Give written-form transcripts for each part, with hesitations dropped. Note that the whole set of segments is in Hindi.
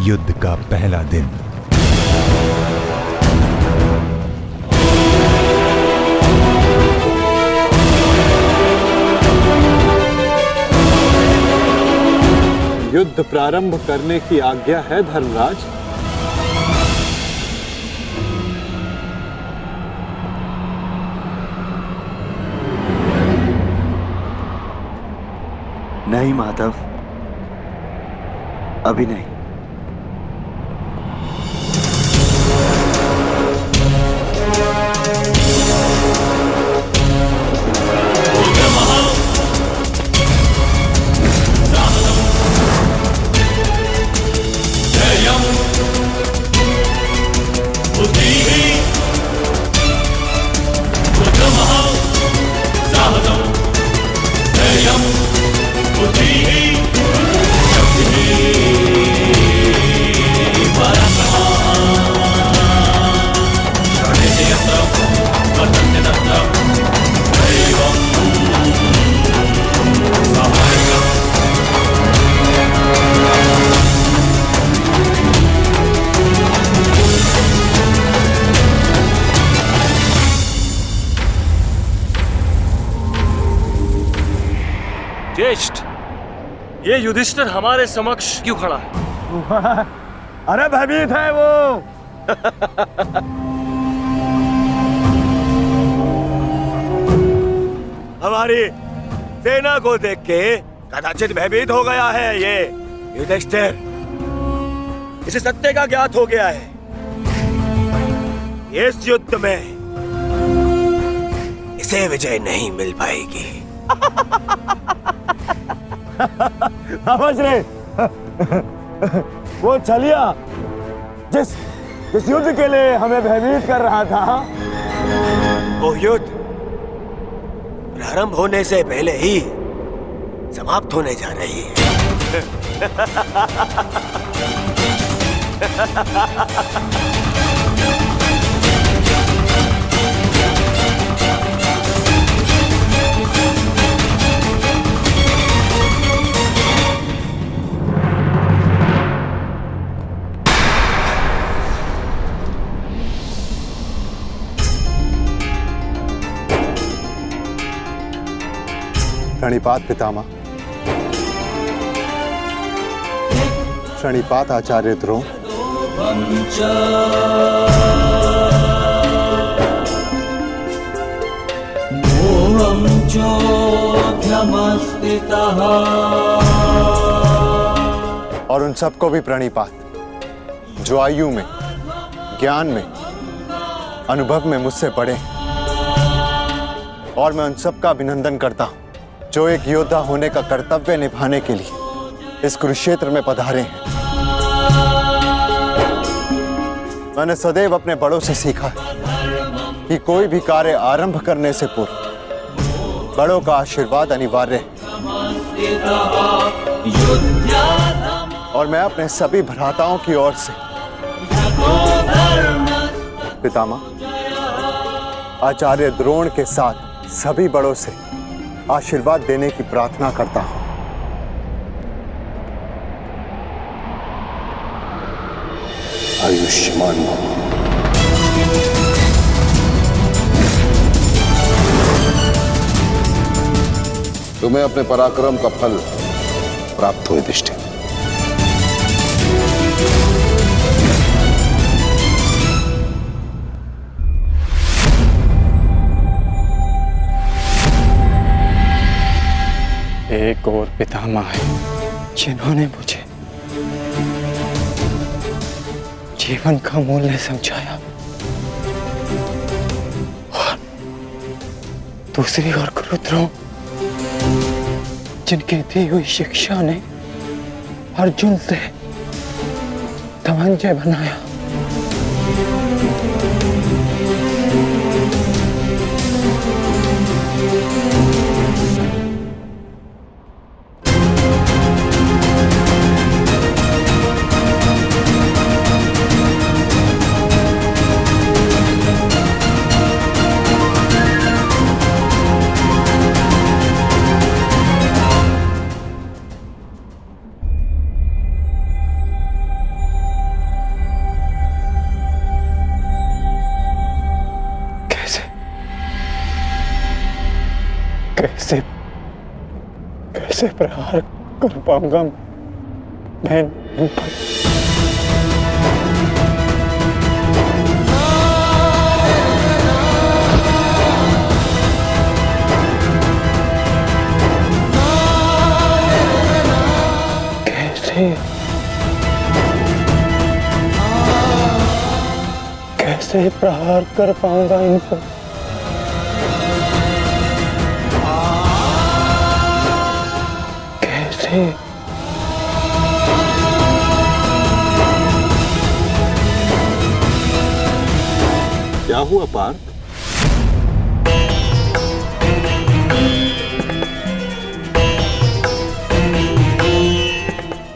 युद्ध का पहला दिन। युद्ध प्रारंभ करने की आज्ञा है धर्मराज। नहीं माधव, अभी नहीं। ज्येष्ठ, ये युधिष्ठिर हमारे समक्ष क्यों खड़ा है? अरे भयभीत है वो। हमारी सेना को देख के कदाचित भयभीत हो गया है ये युधिष्ठिर। इसे सत्य का ज्ञात हो गया है। इस युद्ध में इसे विजय नहीं मिल पाएगी। समझ रहे? वो छलिया जिस युद्ध के लिए हमें भयभीत कर रहा था, वो युद्ध प्रारंभ होने से पहले ही समाप्त होने जा रही है। प्रणिपात पितामह। प्रणिपात आचार्य द्रोण। और उन सबको भी प्रणिपात जो आयु में, ज्ञान में, अनुभव में मुझसे बड़े। और मैं उन सबका अभिनंदन करता हूं जो एक योद्धा होने का कर्तव्य निभाने के लिए इस कुरुक्षेत्र में पधारे हैं। मैंने सदैव अपने बड़ों से सीखा है कि कोई भी कार्य आरंभ करने से पूर्व बड़ों का आशीर्वाद अनिवार्य है। और मैं अपने सभी भ्राताओं की ओर से पितामह आचार्य द्रोण के साथ सभी बड़ों से आशीर्वाद देने की प्रार्थना करता हूं। आयुष्मान भव। तुम्हें अपने पराक्रम का फल प्राप्त हो युधिष्ठिर। एक और पितामह है जिन्होंने मुझे जीवन का मूल्य समझाया, और दूसरी ओर गुरुद्रोण जिनकी दी हुई शिक्षा ने अर्जुन से धनंजय बनाया। कैसे कैसे प्रहार कर पाऊंगा मैं इन पर? कैसे प्रहार कर पाऊंगा इन पर? कैसे? क्या हुआ पार्थ?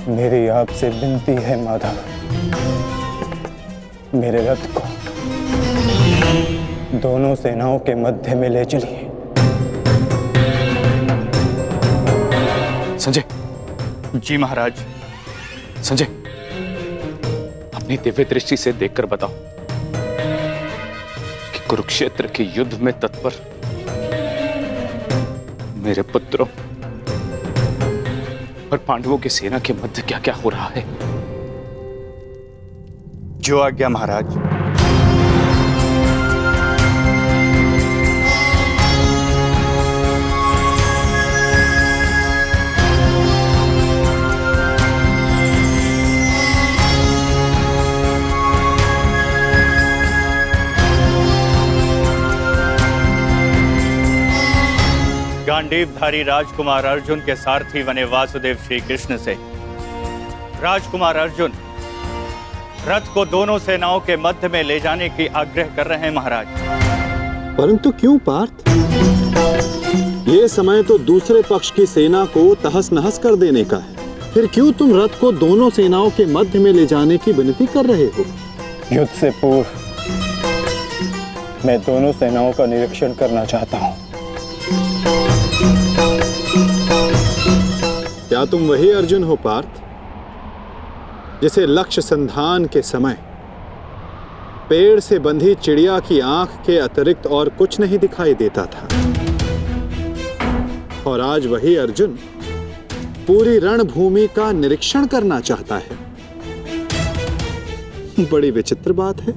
मेरी आपसे विनती है माधव, मेरे रथ को दोनों सेनाओं के मध्य में ले चलिए। संजय। जी महाराज। संजय, अपनी दिव्य दृष्टि से देखकर बताओ कि कुरुक्षेत्र के युद्ध में तत्पर मेरे पुत्रों और पांडवों की सेना के मध्य क्या क्या हो रहा है। जो आज्ञा महाराज। गांडीवधारी राजकुमार अर्जुन के सारथी बने वासुदेव श्री कृष्ण से राजकुमार अर्जुन रथ को दोनों सेनाओं के मध्य में ले जाने की आग्रह कर रहे हैं महाराज। परंतु क्यों पार्थ? ये समय तो दूसरे पक्ष की सेना को तहस नहस कर देने का है, फिर क्यों तुम रथ को दोनों सेनाओं के मध्य में ले जाने की विनती कर रहे हो? युद्ध से पूर्व मैं दोनों सेनाओं का निरीक्षण करना चाहता हूं। क्या तुम वही अर्जुन हो पार्थ जिसे लक्ष्य संधान के समय पेड़ से बंधी चिड़िया की आंख के अतिरिक्त और कुछ नहीं दिखाई देता था, और आज वही अर्जुन पूरी रणभूमि का निरीक्षण करना चाहता है? बड़ी विचित्र बात है।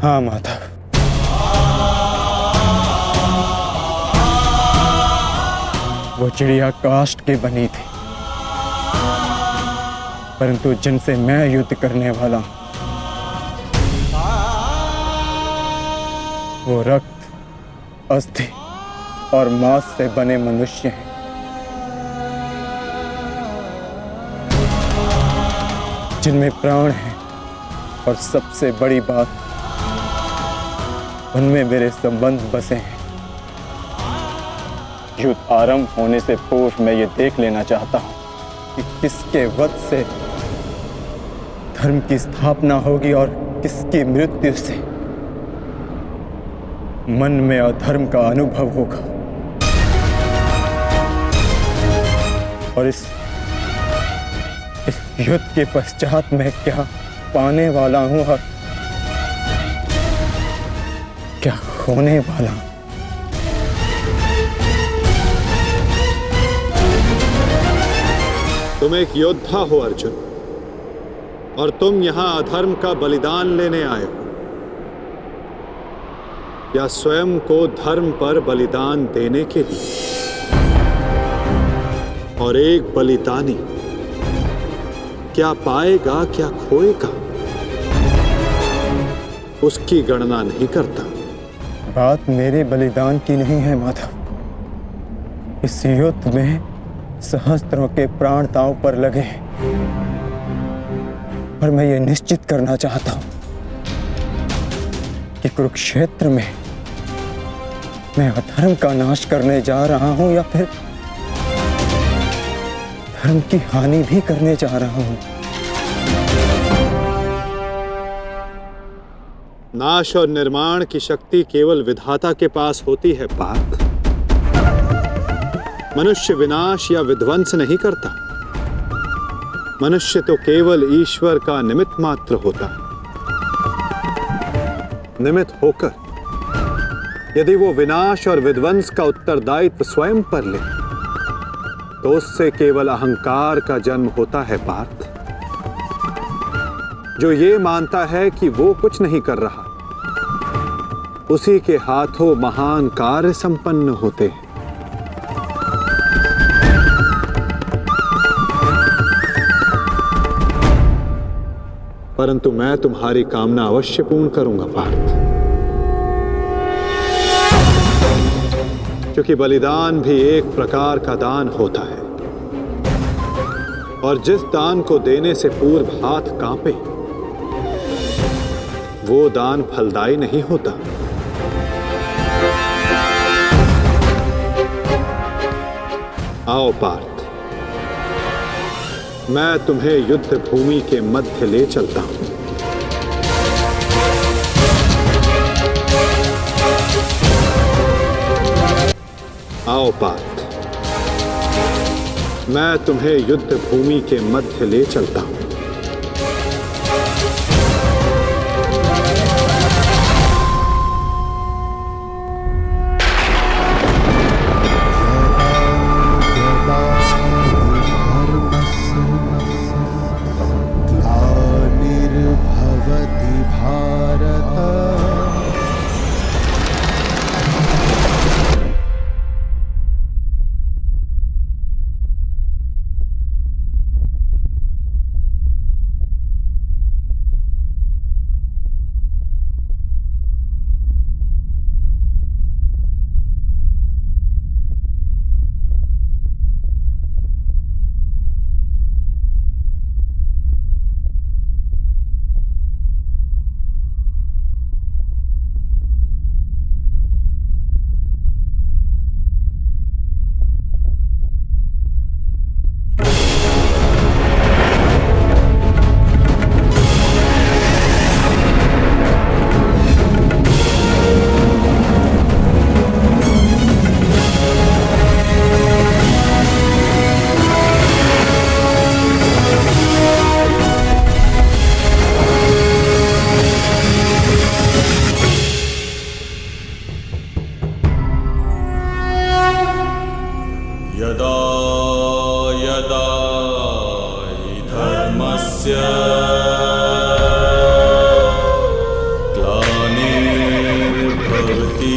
हाँ माधव, वो चिड़िया काष्ठ की बनी थी, परंतु जिनसे मैं युद्ध करने वाला हूं वो रक्त, अस्थि और मांस से बने मनुष्य हैं। जिनमें प्राण है, और सबसे बड़ी बात, उनमें मेरे संबंध बसे हैं। युद्ध आरंभ होने से पूर्व मैं ये देख लेना चाहता हूं कि किसके वध से धर्म की स्थापना होगी और किसकी मृत्यु से मन में अधर्म का अनुभव होगा। और इस युद्ध के पश्चात मैं क्या पाने वाला हूं और क्या खोने वाला हूं। तुम एक योद्धा हो अर्जुन, और तुम यहां अधर्म का बलिदान लेने आए हो, या स्वयं को धर्म पर बलिदान देने के लिए? और एक बलिदानी क्या पाएगा क्या खोएगा, उसकी गणना नहीं करता। बात मेरे बलिदान की नहीं है माधव। इस युद्ध में सहस्त्रों के प्राण दांव पर लगे हैं, और मैं ये निश्चित करना चाहता हूं कि कुरुक्षेत्र में मैं अधर्म का नाश करने जा रहा हूं या फिर धर्म की हानि भी करने जा रहा हूं। नाश और निर्माण की शक्ति केवल विधाता के पास होती है पार्थ। मनुष्य विनाश या विध्वंस नहीं करता। मनुष्य तो केवल ईश्वर का निमित्त मात्र होता है। निमित्त होकर यदि वो विनाश और विध्वंस का उत्तरदायित्व स्वयं पर ले तो उससे केवल अहंकार का जन्म होता है पार्थ, जो ये मानता है कि वो कुछ नहीं कर रहा, उसी के हाथों महान कार्य संपन्न होते हैं। परंतु मैं तुम्हारी कामना अवश्य पूर्ण करूंगा पार्थ, क्योंकि बलिदान भी एक प्रकार का दान होता है, और जिस दान को देने से पूर्व हाथ कांपे वो दान फलदायी नहीं होता। आओ पार्थ, मैं तुम्हें युद्ध भूमि के मध्य ले चलता हूं। आओ पार्थ, मैं तुम्हें युद्ध भूमि के मध्य ले चलता हूं। यदा यदा हि धर्मस्य ग्लानिर्भवति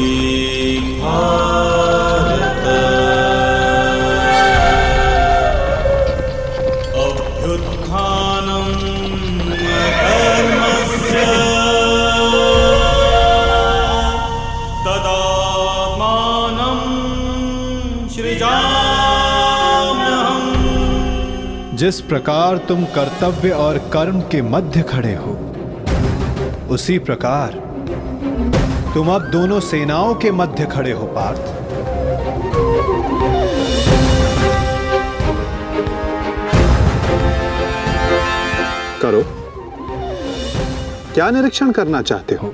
भारत अभ्युत्थानं धर्मस्य तदात्मानं सृजाम्यहम्। जिस प्रकार तुम कर्तव्य और कर्म के मध्य खड़े हो, उसी प्रकार तुम अब दोनों सेनाओं के मध्य खड़े हो पार्थ। करो, क्या निरीक्षण करना चाहते हो?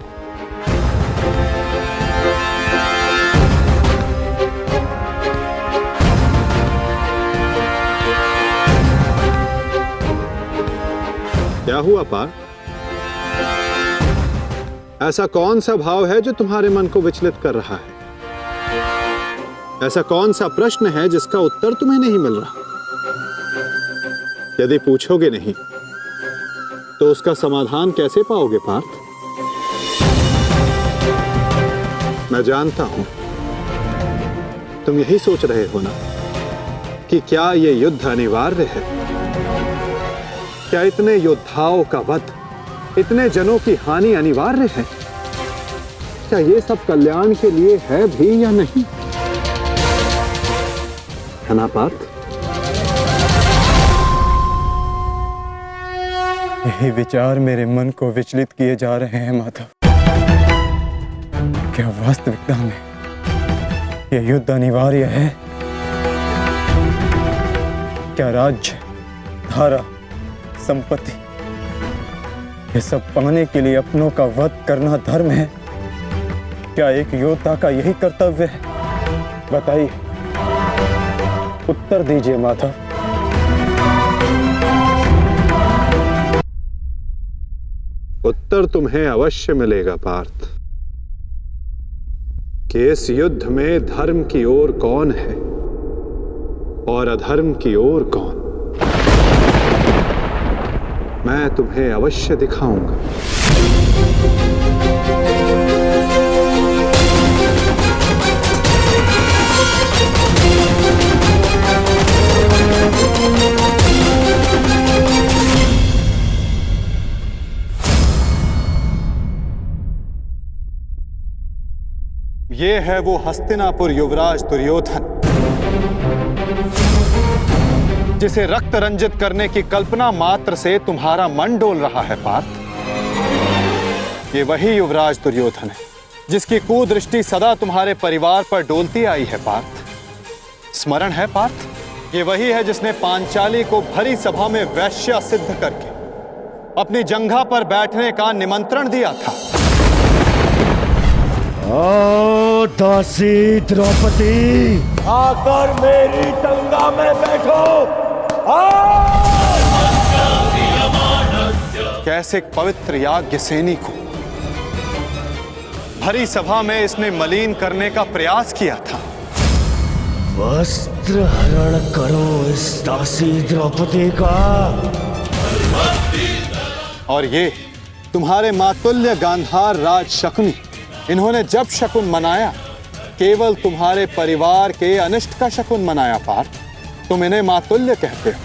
क्या हुआ पार्थ? ऐसा कौन सा भाव है जो तुम्हारे मन को विचलित कर रहा है? ऐसा कौन सा प्रश्न है जिसका उत्तर तुम्हें नहीं मिल रहा? यदि पूछोगे नहीं तो उसका समाधान कैसे पाओगे पार्थ? मैं जानता हूं तुम यही सोच रहे हो ना कि क्या यह युद्ध अनिवार्य है? क्या इतने योद्धाओं का वध, इतने जनों की हानि अनिवार्य है? क्या ये सब कल्याण के लिए है भी या नहीं? है ना पार्थ? यही विचार मेरे मन को विचलित किए जा रहे हैं माधव। क्या वास्तविकता में यह युद्ध अनिवार्य है? क्या राज्य, धारा, संपत्ति, ये सब पाने के लिए अपनों का वध करना धर्म है? क्या एक योद्धा का यही कर्तव्य है? बताइए, उत्तर दीजिए माधव। उत्तर तुम्हें अवश्य मिलेगा पार्थ। कि इस युद्ध में धर्म की ओर कौन है और अधर्म की ओर कौन। मैं तुम्हें अवश्य दिखाऊंगा। ये है वो हस्तिनापुर युवराज दुर्योधन, जिसे रक्त रंजित करने की कल्पना मात्र से तुम्हारा मन डोल रहा है पार्थ। ये वही युवराज दुर्योधन है जिसकी कुदृष्टि सदा तुम्हारे परिवार पर डोलती आई है पार्थ। स्मरण है पार्थ? ये वही है जिसने पांचाली को भरी सभा में वैश्य सिद्ध करके अपनी जंघा पर बैठने का निमंत्रण दिया था। ओ दासी द्रौपदी, आकर मेरी टंगा में बैठो। कैसे एक पवित्र याज्ञ सैनी को भरी सभा में इसने मलिन करने का प्रयास किया था। वस्त्र हरण करो इस दासी द्रौपदी का। और ये तुम्हारे मातुल्य गांधार राज शकुनी, इन्होंने जब शकुन मनाया केवल तुम्हारे परिवार के अनिष्ट का शकुन मनाया पार्थ। तुम इन्हें मातुल्य कहते हो।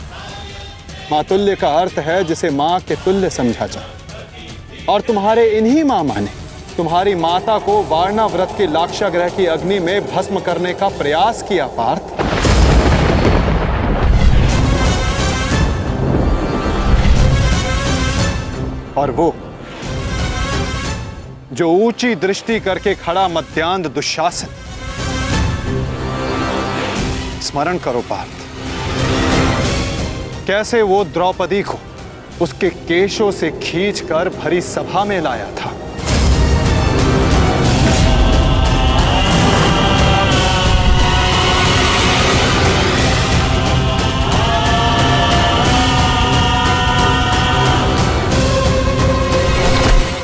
मातुल्य का अर्थ है जिसे मां के तुल्य समझा जाए। और तुम्हारे इन्हीं मामा ने तुम्हारी माता को वारणा व्रत की लाक्षागृह की अग्नि में भस्म करने का प्रयास किया पार्थ। और वो जो ऊंची दृष्टि करके खड़ा मध्यांध दुशासन, स्मरण करो पार्थ, कैसे वो द्रौपदी को उसके केशों से खींचकर भरी सभा में लाया था।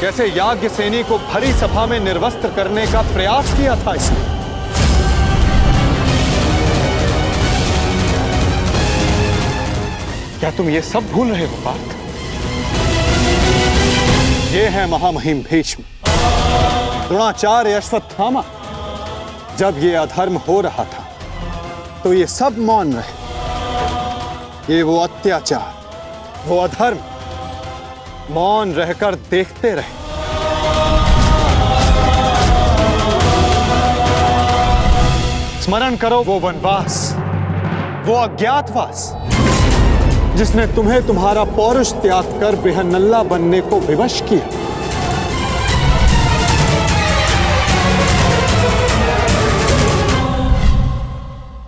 कैसे याज्ञ सैनी को भरी सभा में निर्वस्त्र करने का प्रयास किया था इसने। क्या तुम ये सब भूल रहे हो पार्थ? ये है महामहिम भीष्म, द्रोणाचार्य, अश्वत्थामा। जब ये अधर्म हो रहा था तो ये सब मौन रहे। ये वो अत्याचार, वो अधर्म मौन रहकर देखते रहे। स्मरण करो वो वनवास, वो अज्ञातवास जिसने तुम्हें तुम्हारा पौरुष त्याग कर बृहन्नल्ला बनने को विवश किया।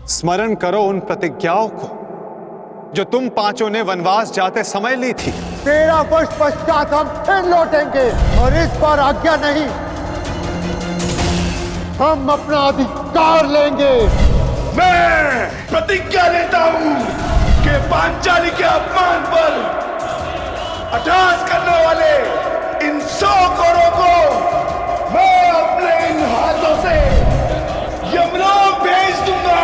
स्मरण करो उन प्रतिज्ञाओं को जो तुम पांचों ने वनवास जाते समय ली थी। 13 वर्ष पश्चात हम फिर लौटेंगे और इस बार आज्ञा नहीं, हम अपना अधिकार लेंगे। मैं प्रतिज्ञा लेता हूं कि पांचाली के अपमान पर अट्टहास करने वाले इन 100 कौरों को मैं अपने इन हाथों से यमलोक भेज दूंगा।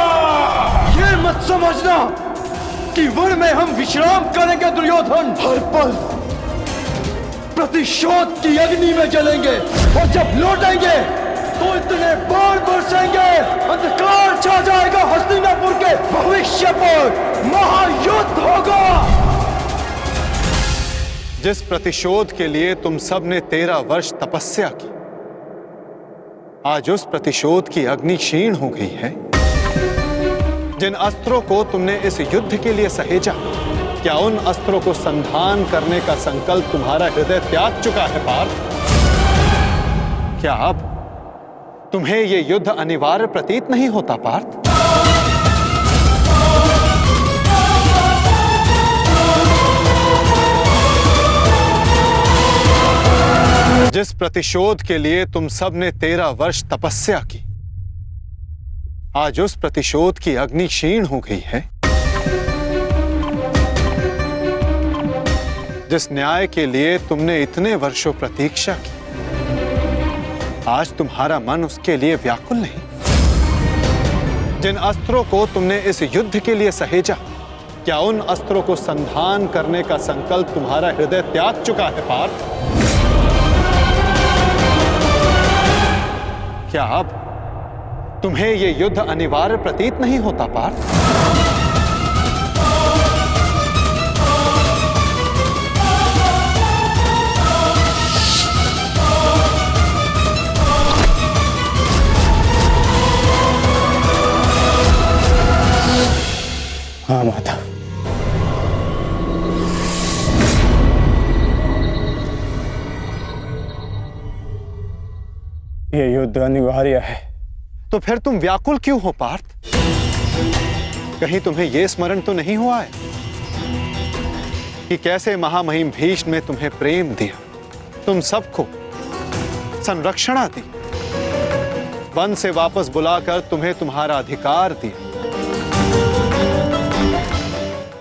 ये मत समझना कि वन में हम विश्राम करेंगे दुर्योधन। हर पल प्रतिशोध की अग्नि में जलेंगे और जब लौटेंगे तो इतने बाण बरसेंगे, अंधकार छा जाएगा हस्तिनापुर के भविष्य पर। महायुद्ध होगा। जिस प्रतिशोध के लिए तुम सब ने 13 वर्ष तपस्या की, आज उस प्रतिशोध की अग्नि क्षीण हो गई है। जिन अस्त्रों को तुमने इस युद्ध के लिए सहेजा, क्या उन अस्त्रों को संधान करने का संकल्प तुम्हारा हृदय त्याग चुका है पार्थ? क्या अब तुम्हें यह युद्ध अनिवार्य प्रतीत नहीं होता पार्थ? जिस प्रतिशोध के लिए तुम सब ने 13 वर्ष तपस्या की, आज उस प्रतिशोध की अग्नि क्षीण हो गई है। जिस न्याय के लिए तुमने इतने वर्षों प्रतीक्षा की, आज तुम्हारा मन उसके लिए व्याकुल नहीं? जिन अस्त्रों को तुमने इस युद्ध के लिए सहेजा, क्या उन अस्त्रों को संधान करने का संकल्प तुम्हारा हृदय त्याग चुका है पार्थ? क्या अब तुम्हें यह युद्ध अनिवार्य प्रतीत नहीं होता पार्थ? हाँ माता, ये युद्ध अनिवार्य है। तो फिर तुम व्याकुल क्यों हो पार्थ? कहीं तुम्हें यह स्मरण तो नहीं हुआ है कि कैसे महामहिम भीष्म ने तुम्हें प्रेम दिया, तुम सबको संरक्षणा दी, वन से वापस बुलाकर तुम्हें तुम्हारा अधिकार दिया,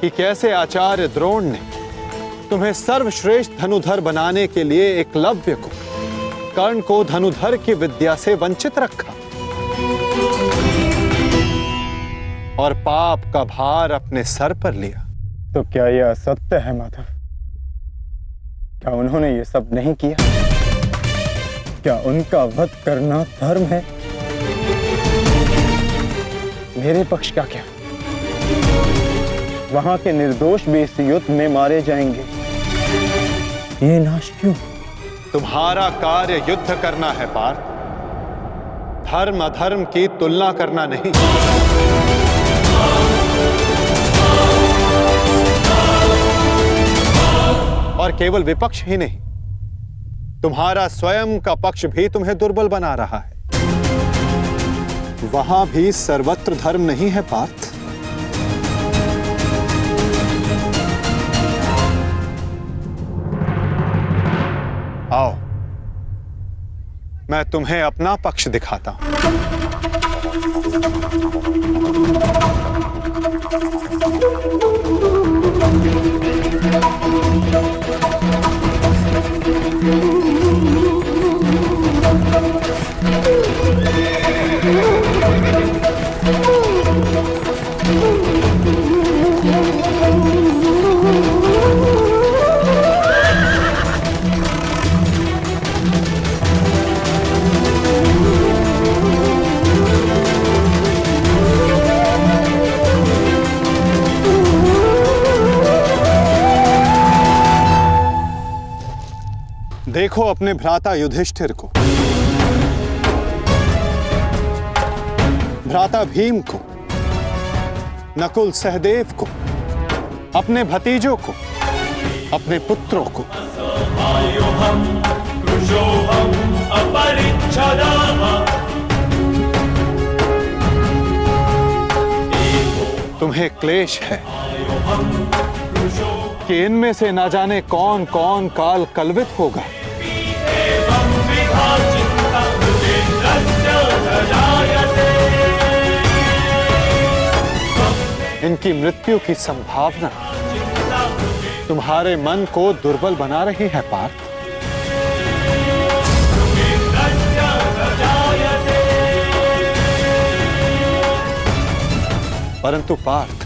कि कैसे आचार्य द्रोण ने तुम्हें सर्वश्रेष्ठ धनुधर बनाने के लिए एकलव्य को, कर्ण को धनुधर की विद्या से वंचित रखा और पाप का भार अपने सर पर लिया। तो क्या यह असत्य है माधव? क्या उन्होंने ये सब नहीं किया? क्या उनका वध करना धर्म है? मेरे पक्ष का क्या? वहां के निर्दोष भी इस युद्ध में मारे जाएंगे। ये नाश क्यों? तुम्हारा कार्य युद्ध करना है पार्थ, धर्म अधर्म की तुलना करना नहीं। और केवल विपक्ष ही नहीं, तुम्हारा स्वयं का पक्ष भी तुम्हें दुर्बल बना रहा है। वहां भी सर्वत्र धर्म नहीं है पार्थ। आओ, मैं तुम्हें अपना पक्ष दिखाता हूं। देखो अपने भ्राता युधिष्ठिर को, भ्राता भीम को, नकुल सहदेव को, अपने भतीजों को, अपने पुत्रों को। तुम्हें क्लेश है कि इनमें से ना जाने कौन कौन काल कलवित होगा। इनकी मृत्यु की संभावना तुम्हारे मन को दुर्बल बना रही है पार्थ। परंतु पार्थ,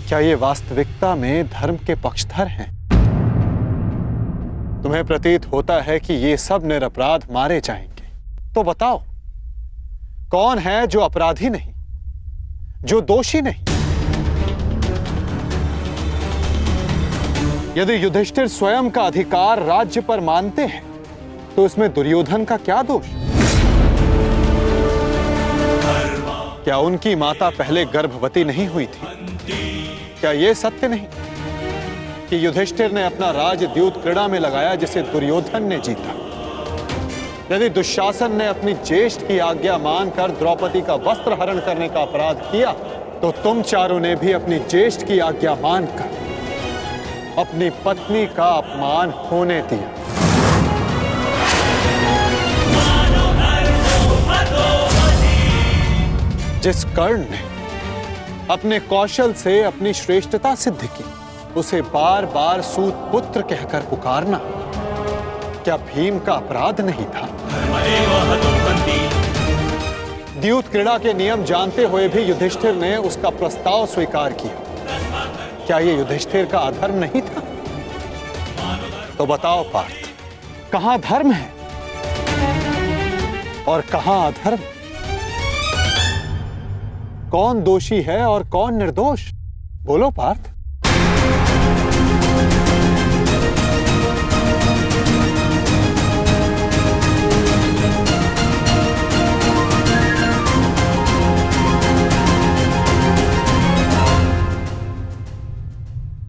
क्या ये वास्तविकता में धर्म के पक्षधर हैं? तुम्हें प्रतीत होता है कि ये सब निरपराध मारे जाएंगे। तो बताओ, कौन है जो अपराधी नहीं, जो दोषी नहीं? यदि युधिष्ठिर स्वयं का अधिकार राज्य पर मानते हैं, तो इसमें दुर्योधन का क्या दोष? क्या उनकी माता पहले गर्भवती नहीं हुई थी? क्या यह सत्य नहीं कि युधिष्ठिर ने अपना राजद्यूत क्रीड़ा में लगाया जिसे दुर्योधन ने जीता? यदि दुशासन ने अपनी ज्येष्ठ की आज्ञा मानकर द्रौपदी का वस्त्र हरण करने का अपराध किया, तो तुम चारों ने भी अपनी ज्येष्ठ की आज्ञा मानकर अपनी पत्नी का अपमान होने दिया। जिस कर्ण ने अपने कौशल से अपनी श्रेष्ठता सिद्ध की, उसे बार बार सूत पुत्र कहकर पुकारना क्या भीम का अपराध नहीं था? द्यूत क्रीड़ा के नियम जानते हुए भी युधिष्ठिर ने उसका प्रस्ताव स्वीकार किया। क्या यह युधिष्ठिर का अधर्म नहीं था? तो बताओ पार्थ, कहां धर्म है और कहां अधर्म? कौन दोषी है और कौन निर्दोष? बोलो पार्थ।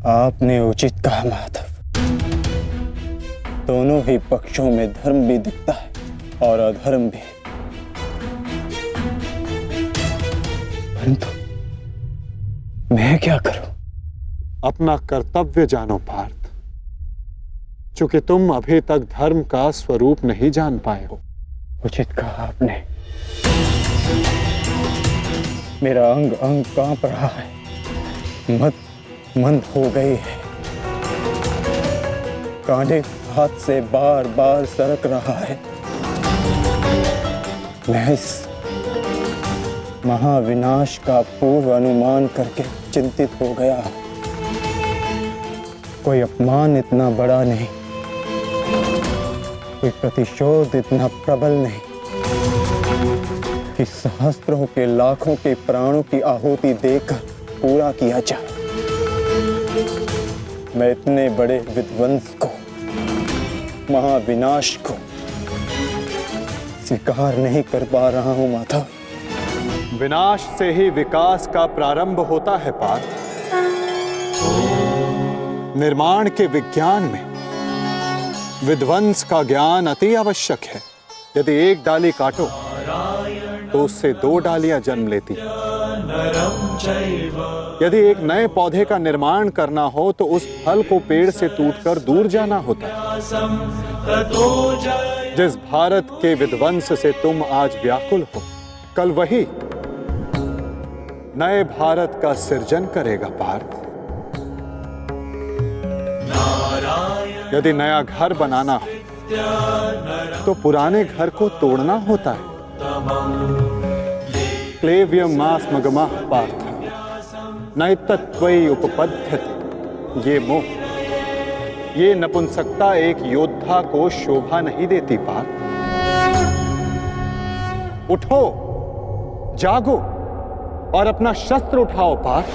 आपने उचित कहा माधव, दोनों ही पक्षों में धर्म भी दिखता है और अधर्म भी। परंतु मैं क्या करूं? अपना कर्तव्य जानो पार्थ, चूंकि तुम अभी तक धर्म का स्वरूप नहीं जान पाए हो। उचित कहा आपने। मेरा अंग अंग कांप रहा है, मंद हो गई है, कांटे हाथ से बार बार सरक रहा है। मैं इस महाविनाश का पूर्व अनुमान करके चिंतित हो गया। कोई अपमान इतना बड़ा नहीं, कोई प्रतिशोध इतना प्रबल नहीं कि सहस्त्रों के लाखों के प्राणों की आहुति देकर पूरा किया जाए। मैं इतने बड़े विध्वंस को, महाविनाश को स्वीकार नहीं कर पा रहा हूं माधव। विनाश से ही विकास का प्रारंभ होता है पार्थ। निर्माण के विज्ञान में विध्वंस का ज्ञान अति आवश्यक है। यदि एक डाली काटो तो उससे दो डालियां जन्म लेती हैं। यदि एक नए पौधे का निर्माण करना हो तो उस फल को पेड़ से टूटकर दूर जाना होता है। जिस भारत के विध्वंस से तुम आज व्याकुल हो, कल वही नए भारत का सृजन करेगा पार्थ। यदि नया घर बनाना हो तो पुराने घर को तोड़ना होता है। क्लेव्यम मास्मगमः पार्थ नैतत्वयि उपपद्यते। ये मोह, ये नपुंसकता एक योद्धा को शोभा नहीं देती पार्थ। उठो, जागो और अपना शस्त्र उठाओ पार्थ।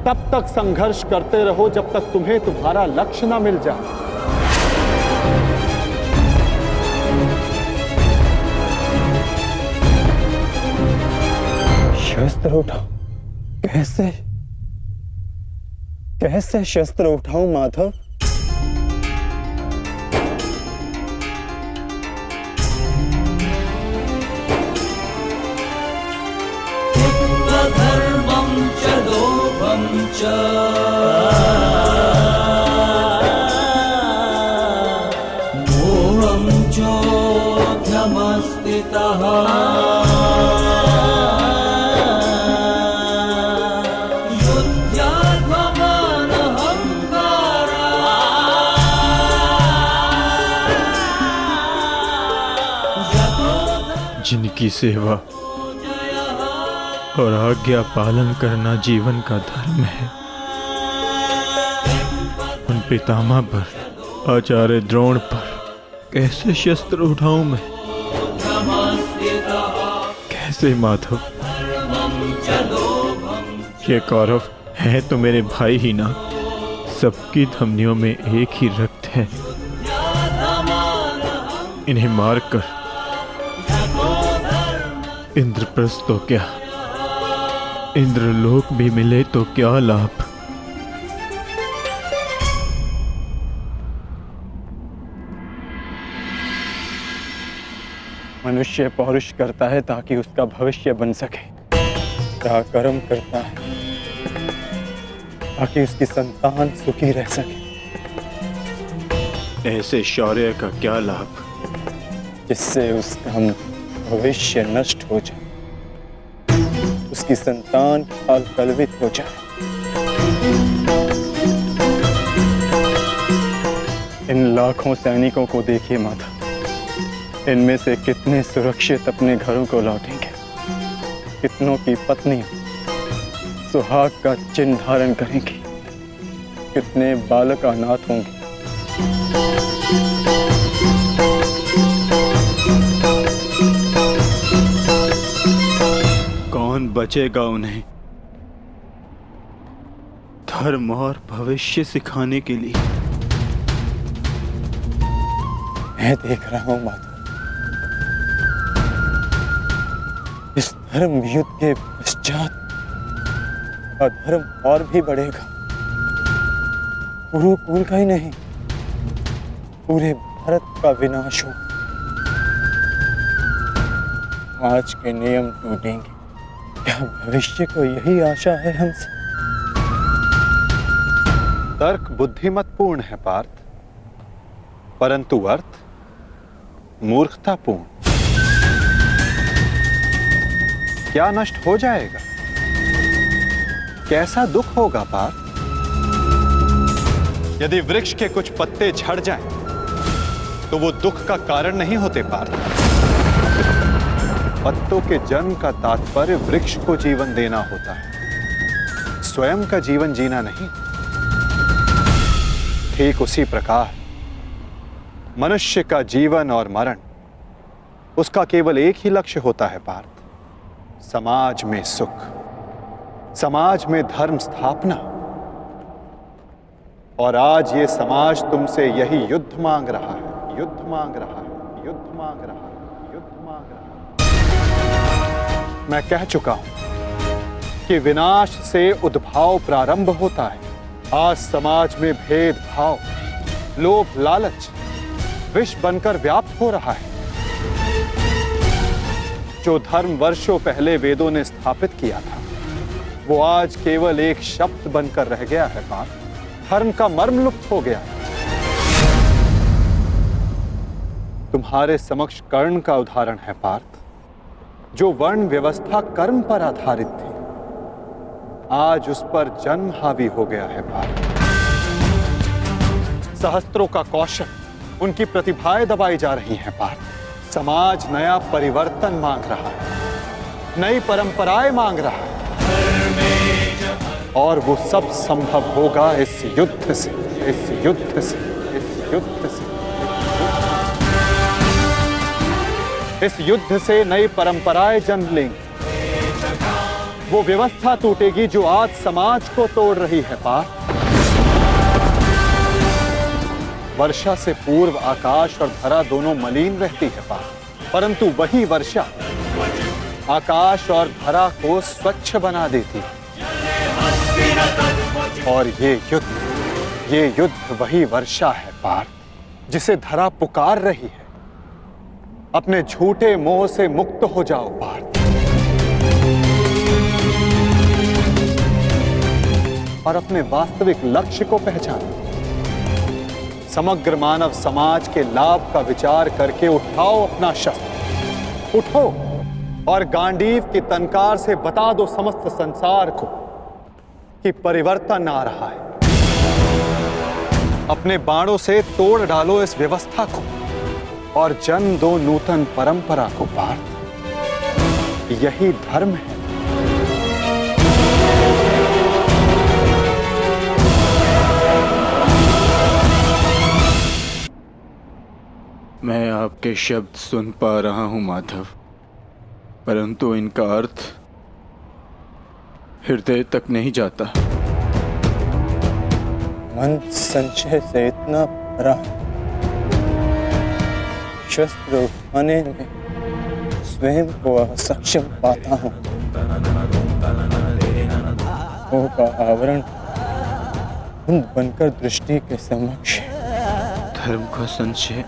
तब तक संघर्ष करते रहो जब तक तुम्हें तुम्हारा लक्ष्य ना मिल जाए। शस्त्र उठाओ? कैसे कैसे शस्त्र उठाऊं माधव? धर्मं च लोभं च मोहं चोऽध्यमस्थितः जिनकी सेवा और आज्ञा पालन करना जीवन का धर्म है, उन पितामह पर, आचार्य द्रोण पर कैसे शस्त्र उठाऊं मैं? कैसे माधव? ये कौरव है तो मेरे भाई ही ना, सबकी धमनियों में एक ही रक्त है। इन्हें मारकर इंद्रप्रस्थ तो क्या, इंद्रलोक भी मिले तो क्या लाभ? मनुष्य पौरुष करता है ताकि उसका भविष्य बन सके, पराक्रम करता है ताकि उसकी संतान सुखी रह सके। ऐसे शौर्य का क्या लाभ जिससे उसका भविष्य नष्ट हो जाए, उसकी संतान कलवित हो जाए। इन लाखों सैनिकों को देखिए माता, इनमें से कितने सुरक्षित अपने घरों को लौटेंगे, कितनों की पत्नियां सुहाग का चिन्ह धारण करेंगी, कितने बालक अनाथ होंगे। कौन बचेगा उन्हें धर्म और भविष्य सिखाने के लिए? मैं देख रहा हूं माता, इस धर्म युद्ध के पश्चात अधर्म और भी बढ़ेगा। गुरुकुल का ही नहीं, पूरे भारत का विनाश होगा। आज के नियम टूटेंगे। क्या भविष्य को यही आशा है हमसे? तर्क बुद्धिमतपूर्ण है पार्थ, परंतु अर्थ मूर्खतापूर्ण। क्या नष्ट हो जाएगा? कैसा दुख होगा पार्थ? यदि वृक्ष के कुछ पत्ते झड़ जाएं, तो वो दुख का कारण नहीं होते पार्थ। पत्तों के जन्म का तात्पर्य वृक्ष को जीवन देना होता है, स्वयं का जीवन जीना नहीं। ठीक उसी प्रकार मनुष्य का जीवन और मरण, उसका केवल एक ही लक्ष्य होता है पार्थ, समाज में सुख, समाज में धर्म स्थापना। और आज ये समाज तुमसे यही युद्ध मांग रहा है, युद्ध मांग रहा है, युद्ध मांग रहा है, युद्ध मांग रहा है। मैं कह चुका हूं कि विनाश से उद्भाव प्रारंभ होता है। आज समाज में भेदभाव, लोभ, लालच विष बनकर व्याप्त हो रहा है। जो धर्म वर्षों पहले वेदों ने स्थापित किया था, वो आज केवल एक शब्द बनकर रह गया है पार्थ। धर्म का मर्म लुप्त हो गया। तुम्हारे समक्ष कर्ण का उदाहरण है पार्थ, जो वर्ण व्यवस्था कर्म पर आधारित थी, आज उस पर जन्म हावी हो गया है पार्थ। सहस्त्रों का कौशल, उनकी प्रतिभाएं दबाई जा रही हैं पार्थ। समाज नया परिवर्तन मांग रहा है, नई परंपराएं मांग रहा है, और वो सब संभव होगा इस युद्ध से, इस युद्ध से, इस युद्ध से। इस युद्ध से नई परंपराएं जन्म लेंगी। वो व्यवस्था टूटेगी जो आज समाज को तोड़ रही है पार्थ। वर्षा से पूर्व आकाश और धरा दोनों मलिन रहती है पार्थ, परंतु वही वर्षा आकाश और धरा को स्वच्छ बना देती है। और ये युद्ध वही वर्षा है पार्थ, जिसे धरा पुकार रही है। अपने झूठे मोह से मुक्त हो जाओ पार्थ, और अपने वास्तविक लक्ष्य को पहचानो। समग्र मानव समाज के लाभ का विचार करके उठाओ अपना शस्त्र, उठो और गांडीव की तनकार से बता दो समस्त संसार को कि परिवर्तन आ रहा है। अपने बाणों से तोड़ डालो इस व्यवस्था को और जन्म दो नूतन परंपरा को पार्थ। यही धर्म है। मैं आपके शब्द सुन पा रहा हूं माधव, परंतु इनका अर्थ हृदय तक नहीं जाता। मन संशय से इतना भरा, शस्त्र उठाने में स्वयं को असक्षम पाता हूं। मोह का आवरण धुंध बनकर दृष्टि के समक्ष। धर्म का संशय,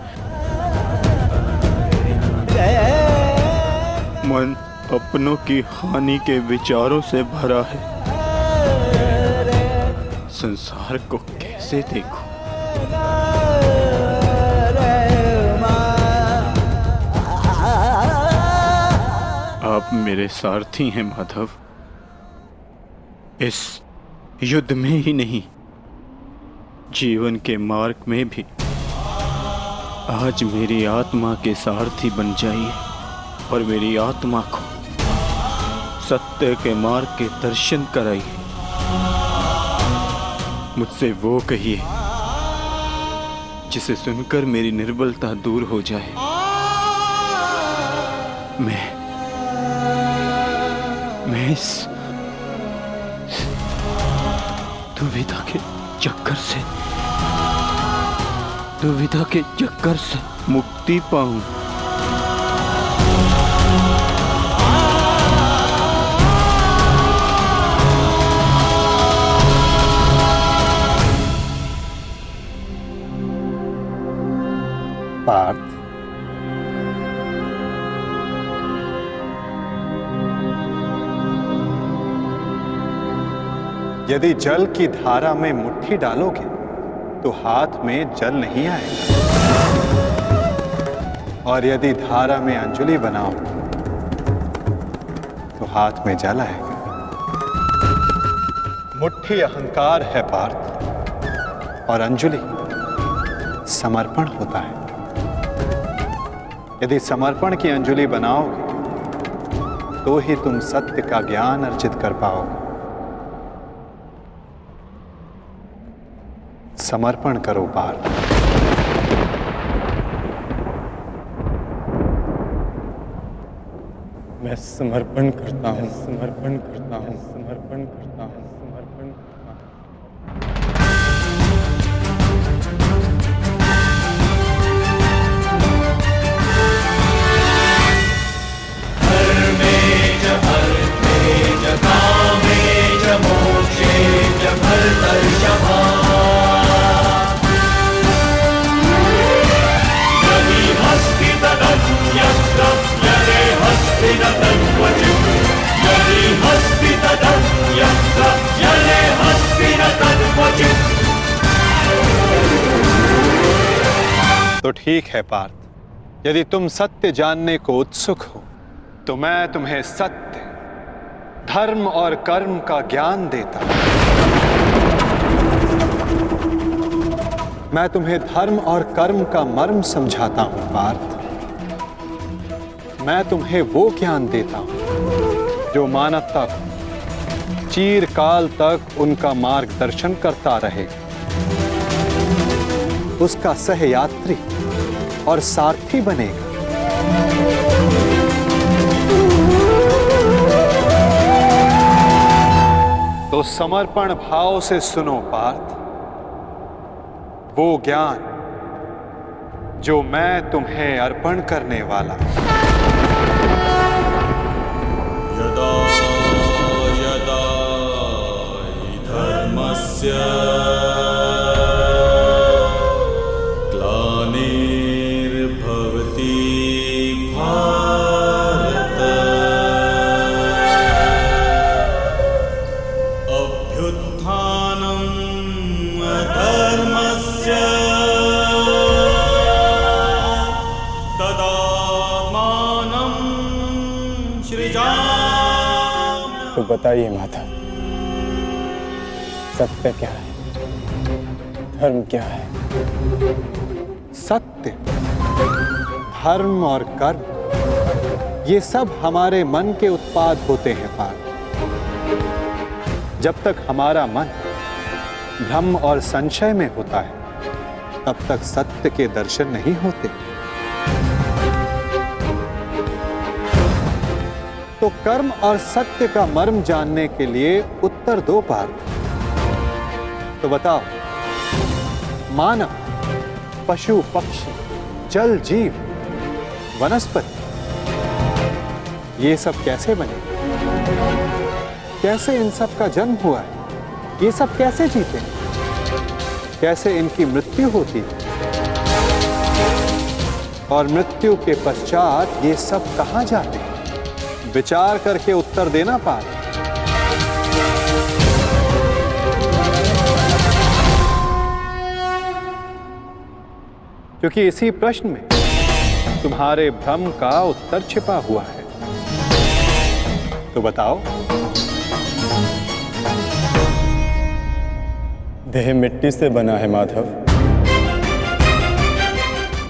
मन अपनों की हानि के विचारों से भरा है। संसार को कैसे देखूं? आप मेरे सारथी हैं माधव, इस युद्ध में ही नहीं, जीवन के मार्ग में भी। आज मेरी आत्मा के सारथी बन जाइए और मेरी आत्मा को सत्य के मार्ग के दर्शन कराइए। मुझसे वो कहिए जिसे सुनकर मेरी निर्बलता दूर हो जाए। मैं इस दुविधा के चक्कर से मुक्ति पाऊं। पार्थ, यदि जल की धारा में मुट्ठी डालोगे तो हाथ में जल नहीं आएगा, और यदि धारा में अंजलि बनाओगे तो हाथ में जल आएगा। मुट्ठी अहंकार है पार्थ, और अंजलि समर्पण होता है। यदि समर्पण की अंजलि बनाओगे तो ही तुम सत्य का ज्ञान अर्जित कर पाओगे। समर्पण करो पार्थ। मैं समर्पण करता हूँ, समर्पण करता हूँ, समर्पण करता हूँ, समर्पण करता हूँ। तो ठीक है पार्थ, यदि तुम सत्य जानने को उत्सुक हो तो मैं तुम्हें सत्य, धर्म और कर्म का ज्ञान देता हूं। मैं तुम्हें धर्म और कर्म का मर्म समझाता हूं पार्थ। मैं तुम्हें वो ज्ञान देता हूं जो मानवता को चिरकाल तक उनका मार्गदर्शन करता रहेगा, उसका सहयात्री और सारथी बनेगा। तो समर्पण भाव से सुनो पार्थ, वो ज्ञान जो मैं तुम्हें अर्पण करने वाला हूं। यदा यदा हि धर्मस्य तो बताइए माता, सत्य क्या है, धर्म क्या है? सत्य, धर्म और कर्म ये सब हमारे मन के उत्पाद होते हैं पार्थ। जब तक हमारा मन भ्रम और संशय में होता है तब तक सत्य के दर्शन नहीं होते। तो कर्म और सत्य का मर्म जानने के लिए उत्तर दो पार्थ। तो बताओ, मानव, पशु पक्षी, जल जीव, वनस्पति ये सब कैसे बने? कैसे इन सब का जन्म हुआ है? ये सब कैसे जीते हैं? कैसे इनकी मृत्यु होती है? और मृत्यु के पश्चात ये सब कहां जाते हैं? विचार करके उत्तर देना पार्थ। क्योंकि इसी प्रश्न में तुम्हारे भ्रम का उत्तर छिपा हुआ है। तो बताओ। देह मिट्टी से बना है माधव,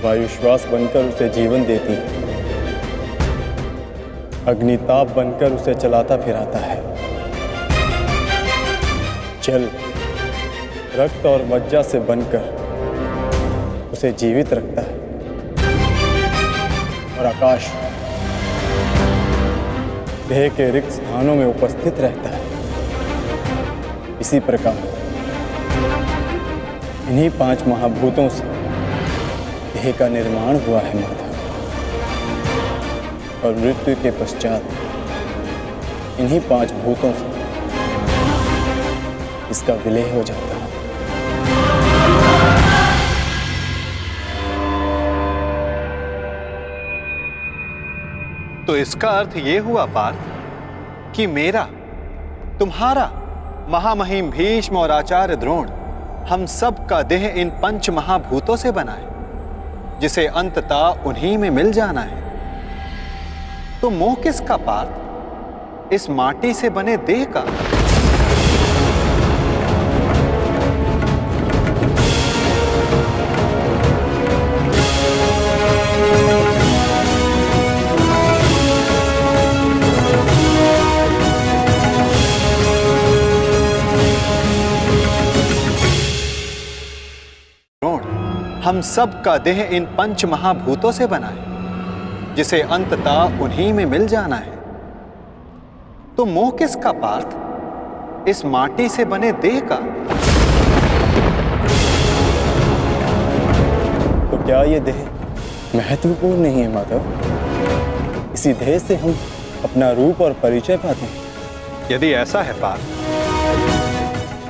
वायुश्वास बनकर उसे जीवन देती है, अग्निताप बनकर उसे चलाता फिराता है, जल रक्त और मज्जा से बनकर उसे जीवित रखता है, और आकाश देह के रिक्त स्थानों में उपस्थित रहता है। इसी प्रकार इन्हीं 5 महाभूतों से देह का निर्माण हुआ है माधव, और मृत्यु के पश्चात इन्हीं 5 भूतों से इसका विलय हो जाता है। तो इसका अर्थ ये हुआ पार्थ कि मेरा, तुम्हारा, महामहिम भीष्म और आचार्य द्रोण, हम सब का देह इन 5 महाभूतों से बना है, जिसे अंततः उन्हीं में मिल जाना है। तो मोह किसका पार्थ? इस माटी से बने देह का। हम सब का देह इन 5 महाभूतों से बना है, जिसे अंततः उन्हीं में मिल जाना है। तो मोह किसका पार्थ? इस माटी से बने देह का। तो क्या ये देह महत्वपूर्ण नहीं है माधव? इसी देह से हम अपना रूप और परिचय पाते हैं। यदि ऐसा है पार्थ,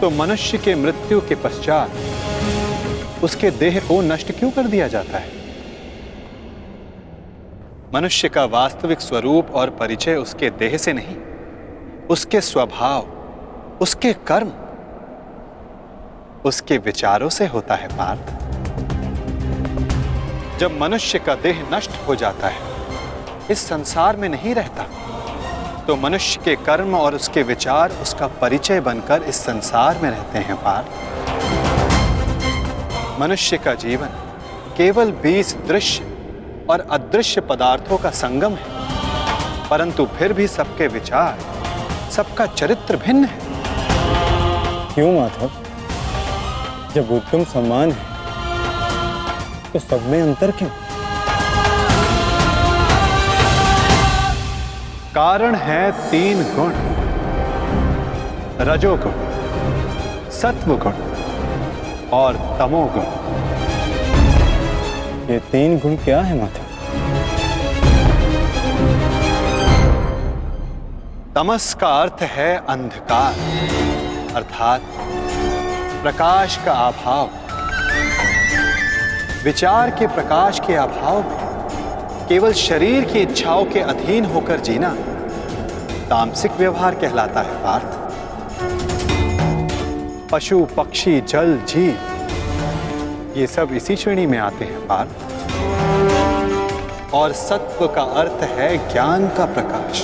तो मनुष्य के मृत्यु के पश्चात उसके देह को नष्ट क्यों कर दिया जाता है? मनुष्य का वास्तविक स्वरूप और परिचय उसके देह से नहीं, उसके स्वभाव, उसके कर्म, उसके विचारों से होता है पार्थ। जब मनुष्य का देह नष्ट हो जाता है, इस संसार में नहीं रहता, तो मनुष्य के कर्म और उसके विचार उसका परिचय बनकर इस संसार में रहते हैं पार्थ। मनुष्य का जीवन केवल 20 दृश्य और अदृश्य पदार्थों का संगम है, परंतु फिर भी सबके विचार, सबका चरित्र भिन्न है। क्यों माधव? जब उत्तम सम्मान है तो सब में अंतर क्यों? कारण है 3 गुण, रजोगुण, सत्वगुण और तमोगुण। ये 3 गुण क्या है माधव? तमस का अर्थ है अंधकार, अर्थात प्रकाश का अभाव। विचार के प्रकाश के अभाव में केवल शरीर की इच्छाओं के अधीन होकर जीना तामसिक व्यवहार कहलाता है पार्थ। पशु, पक्षी, जल, जीव, ये सब इसी श्रेणी में आते हैं पार्थ। और सत्व का अर्थ है ज्ञान का प्रकाश,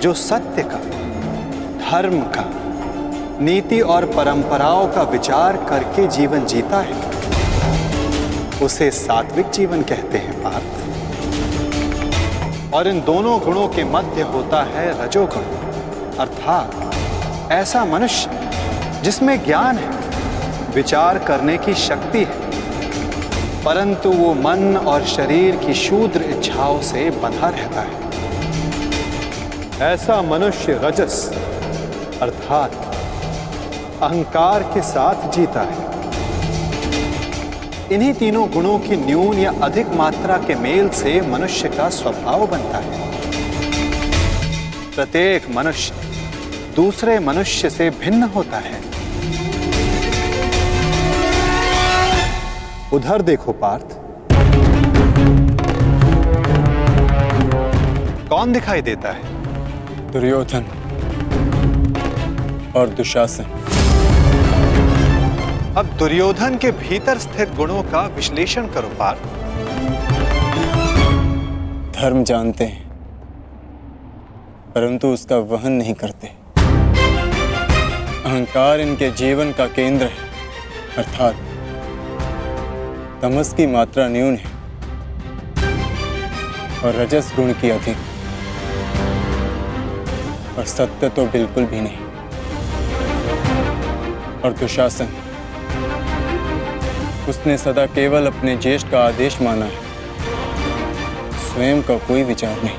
जो सत्य का, धर्म का, नीति और परंपराओं का विचार करके जीवन जीता है, उसे सात्विक जीवन कहते हैं पार्थ। और इन दोनों गुणों के मध्य होता है रजोगुण, अर्थात ऐसा मनुष्य जिसमें ज्ञान है, विचार करने की शक्ति है, परंतु वो मन और शरीर की शूद्र इच्छाओं से बंधा रहता है। ऐसा मनुष्य रजस अर्थात अहंकार के साथ जीता है। इन्हीं तीनों गुणों की न्यून या अधिक मात्रा के मेल से मनुष्य का स्वभाव बनता है। प्रत्येक मनुष्य दूसरे मनुष्य से भिन्न होता है। उधर देखो पार्थ, कौन दिखाई देता है? दुर्योधन और दुशासन। अब दुर्योधन के भीतर स्थित गुणों का विश्लेषण करो पार्थ। धर्म जानते हैं, परंतु उसका वहन नहीं करते। अहंकार इनके जीवन का केंद्र है, अर्थात तमस की मात्रा न्यून है और रजस गुण की अधिक, और सत्य तो बिल्कुल भी नहीं। और दुशासन, उसने सदा केवल अपने ज्येष्ठ का आदेश माना है, स्वयं का कोई विचार नहीं।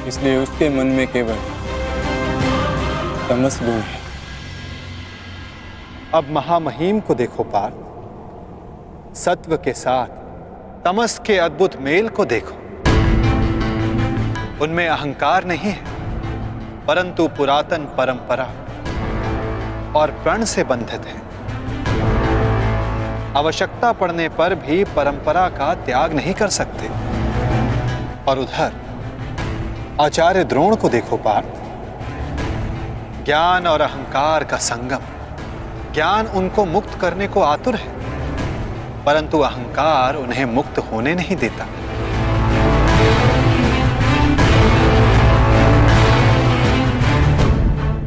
इसलिए उसके मन में केवल तमस गुण है। अब महामहिम को देखो पार्थ, सत्व के साथ तमस के अद्भुत मेल को देखो। उनमें अहंकार नहीं है, परंतु पुरातन परंपरा और प्रण से बंधित है। आवश्यकता पड़ने पर भी परंपरा का त्याग नहीं कर सकते। और उधर आचार्य द्रोण को देखो पार्थ, ज्ञान और अहंकार का संगम। ज्ञान उनको मुक्त करने को आतुर है, परंतु अहंकार उन्हें मुक्त होने नहीं देता।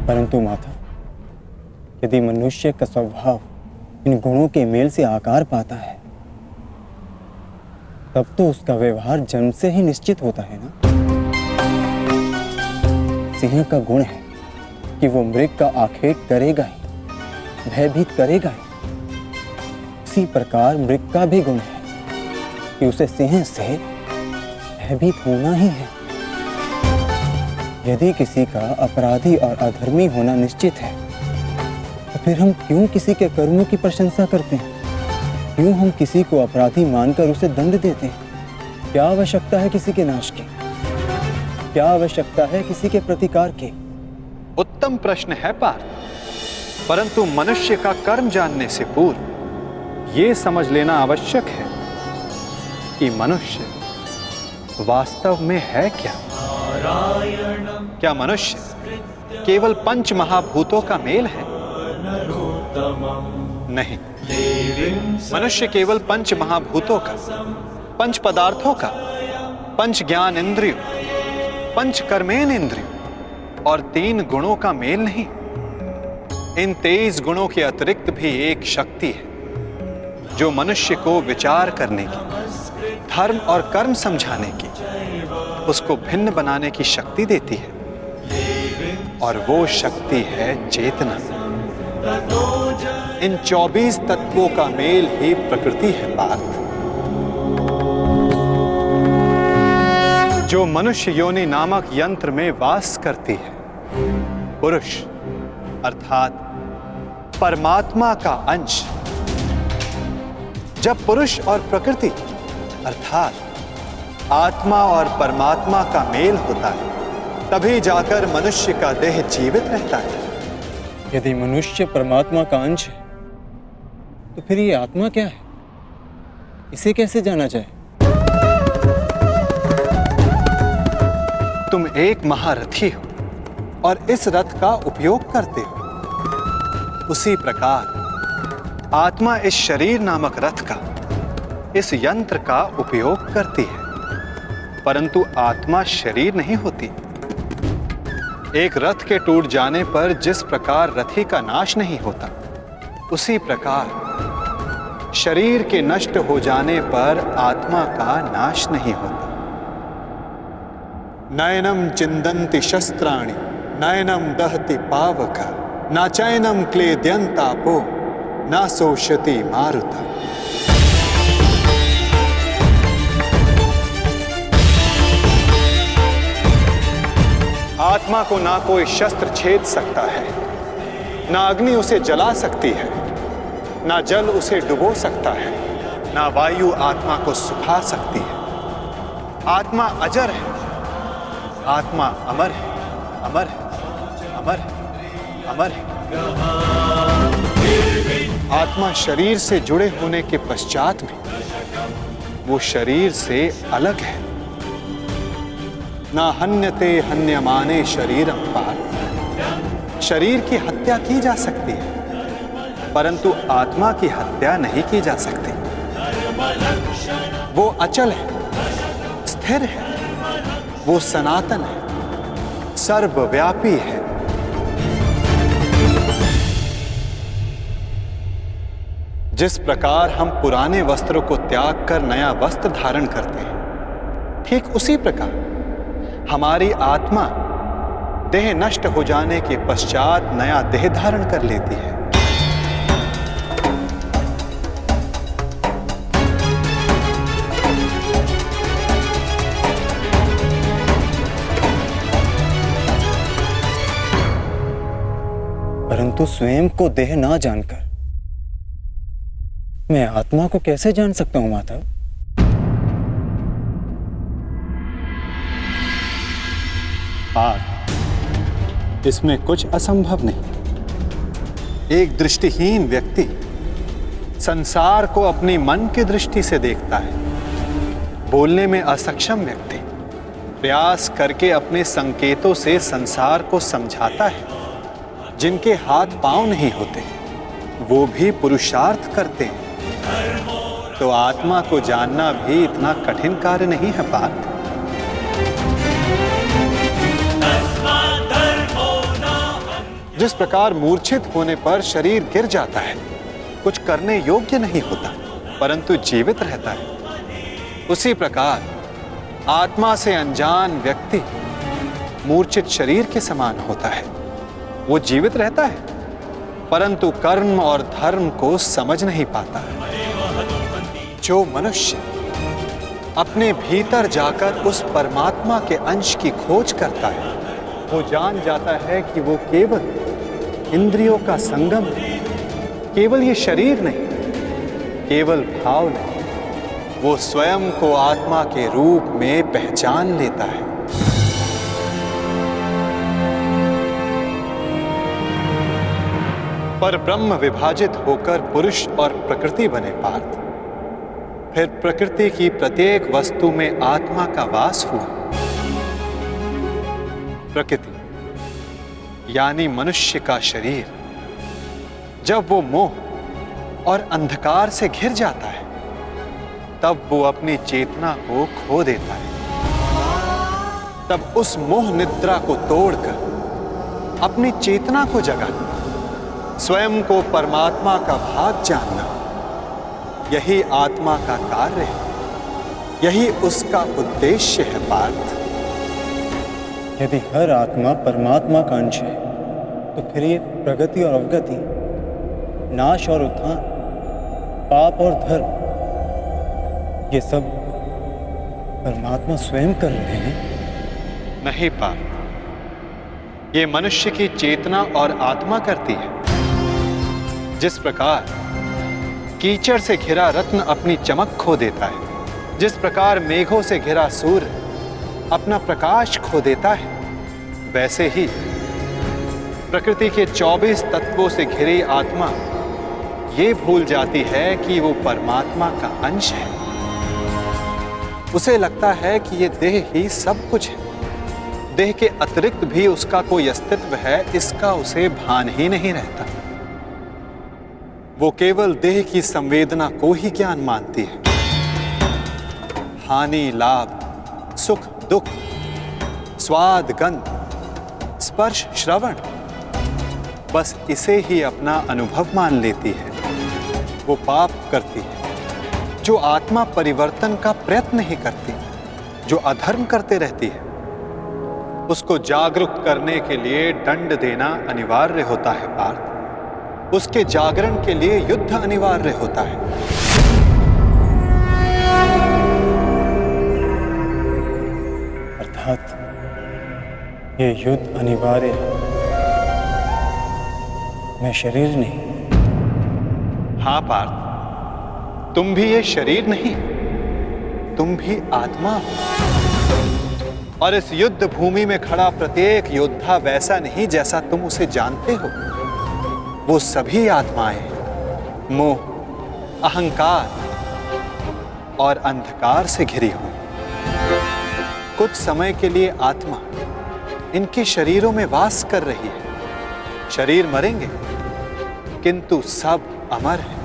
परंतु माता, यदि मनुष्य का स्वभाव इन गुणों के मेल से आकार पाता है, तब तो उसका व्यवहार जन्म से ही निश्चित होता है ना। सिंह का गुण है कि वो मृग का आखेट करेगा ही, भयभीत करेगा ही। उसी प्रकार मृग का भी गुण है कि उसे सिंह से भयभीत होना ही है। यदि किसी का अपराधी और अधर्मी होना निश्चित है, तो फिर हम क्यों किसी के कर्मों की प्रशंसा करते हैं? क्यों हम किसी को अपराधी मानकर उसे दंड देते हैं? क्या आवश्यकता है किसी के नाश की? क्या आवश्यकता है किसी के प्रतिकार की? उत्तम प्रश्न है पार्थ, परंतु मनुष्य का कर्म जानने से पूर्व यह समझ लेना आवश्यक है कि मनुष्य वास्तव में है क्या। क्या मनुष्य केवल पंच महाभूतों का मेल है? नहीं, मनुष्य केवल पंच महाभूतों का, पंच पदार्थों का, पंच ज्ञान इंद्रियों, पंच कर्मेन इंद्रियों और 3 गुणों का मेल नहीं। इन 23 गुणों के अतिरिक्त भी एक शक्ति है जो मनुष्य को विचार करने की, धर्म और कर्म समझाने की, उसको भिन्न बनाने की शक्ति देती है, और वो शक्ति है चेतना। इन 24 तत्वों का मेल ही प्रकृति है पार्थ, जो मनुष्य योनि नामक यंत्र में वास करती है। पुरुष अर्थात परमात्मा का अंश। जब पुरुष और प्रकृति अर्थात आत्मा और परमात्मा का मेल होता है, तभी जाकर मनुष्य का देह जीवित रहता है। यदि मनुष्य परमात्मा का अंश है, तो फिर ये आत्मा क्या है? इसे कैसे जाना जाए? तुम एक महारथी हो और इस रथ का उपयोग करते हो। उसी प्रकार आत्मा इस शरीर नामक रथ का, इस यंत्र का उपयोग करती है, परंतु आत्मा शरीर नहीं होती। एक रथ के टूट जाने पर जिस प्रकार रथी का नाश नहीं होता, उसी प्रकार शरीर के नष्ट हो जाने पर आत्मा का नाश नहीं होता। नयनम चिंदन्ति शस्त्राणि नयनम दहति पावक न चैनम क्लेद्यन्तापो न शोष्यति मारुता। आत्मा को ना कोई शस्त्र छेद सकता है, ना अग्नि उसे जला सकती है, ना जल उसे डुबो सकता है, ना वायु आत्मा को सुखा सकती है। आत्मा अजर है, आत्मा अमर है, अमर है, अमर है, अमर है। आत्मा शरीर से जुड़े होने के पश्चात भी वो शरीर से अलग है। ना हन्यते हन्यमाने शरीरम पार्थ। शरीर की हत्या की जा सकती है, परंतु आत्मा की हत्या नहीं की जा सकती। वो अचल है, स्थिर है, वो सनातन है, सर्वव्यापी है। जिस प्रकार हम पुराने वस्त्रों को त्याग कर नया वस्त्र धारण करते हैं, ठीक उसी प्रकार हमारी आत्मा देह नष्ट हो जाने के पश्चात नया देह धारण कर लेती है। परंतु स्वयं को देह ना जानकर मैं आत्मा को कैसे जान सकता हूं माता? पार्थ, इसमें कुछ असंभव नहीं। एक दृष्टिहीन व्यक्ति संसार को अपनी मन की दृष्टि से देखता है। बोलने में असक्षम व्यक्ति प्रयास करके अपने संकेतों से संसार को समझाता है। जिनके हाथ पांव नहीं होते वो भी पुरुषार्थ करते हैं। तो आत्मा को जानना भी इतना कठिन कार्य नहीं है पार्थ। जिस प्रकार मूर्छित होने पर शरीर गिर जाता है, कुछ करने योग्य नहीं होता परंतु जीवित रहता है, उसी प्रकार आत्मा से अनजान व्यक्ति मूर्छित शरीर के समान होता है। वो जीवित रहता है परंतु कर्म और धर्म को समझ नहीं पाता। जो मनुष्य अपने भीतर जाकर उस परमात्मा के अंश की खोज करता है, वो जान जाता है कि वो केवल इंद्रियों का संगम है, केवल ये शरीर नहीं, केवल भाव नहीं, वो स्वयं को आत्मा के रूप में पहचान लेता है। पर ब्रह्म विभाजित होकर पुरुष और प्रकृति बने पार्थ। फिर प्रकृति की प्रत्येक वस्तु में आत्मा का वास हुआ। प्रकृति यानी मनुष्य का शरीर जब वो मोह और अंधकार से घिर जाता है, तब वो अपनी चेतना को खो देता है। तब उस मोह निद्रा को तोड़कर अपनी चेतना को जगाना, स्वयं को परमात्मा का भाग जानना, यही आत्मा का कार्य है, यही उसका उद्देश्य है पार्थ। यदि हर आत्मा परमात्मा का अंश है तो फिर ये प्रगति और अवगति, नाश और उत्थान, पाप और धर्म, ये सब परमात्मा स्वयं कर रहे हैं। नहीं पार्थ, ये मनुष्य की चेतना और आत्मा करती है। जिस प्रकार कीचड़ से घिरा रत्न अपनी चमक खो देता है, जिस प्रकार मेघों से घिरा सूर्य अपना प्रकाश खो देता है, वैसे ही प्रकृति के 24 तत्वों से घिरी आत्मा ये भूल जाती है कि वो परमात्मा का अंश है। उसे लगता है कि ये देह ही सब कुछ है, देह के अतिरिक्त भी उसका कोई अस्तित्व है, इसका उसे भान ही नहीं रहता। वो केवल देह की संवेदना को ही ज्ञान मानती है। हानि लाभ, सुख दुख, स्वाद गंध, स्पर्श श्रवण, बस इसे ही अपना अनुभव मान लेती है। वो पाप करती है जो आत्मा परिवर्तन का प्रयत्न ही करती, जो अधर्म करते रहती है। उसको जागरूक करने के लिए दंड देना अनिवार्य होता है पार्थ। उसके जागरण के लिए युद्ध अनिवार्य होता है। अर्थात ये युद्ध अनिवार्य है, मैं शरीर नहीं। हाँ पार्थ, तुम भी ये शरीर नहीं, तुम भी आत्मा हो। और इस युद्ध भूमि में खड़ा प्रत्येक योद्धा वैसा नहीं जैसा तुम उसे जानते हो। वो सभी आत्माएं मोह, अहंकार और अंधकार से घिरी हुई। कुछ समय के लिए आत्मा इनके शरीरों में वास कर रही है। शरीर मरेंगे किंतु सब अमर हैं।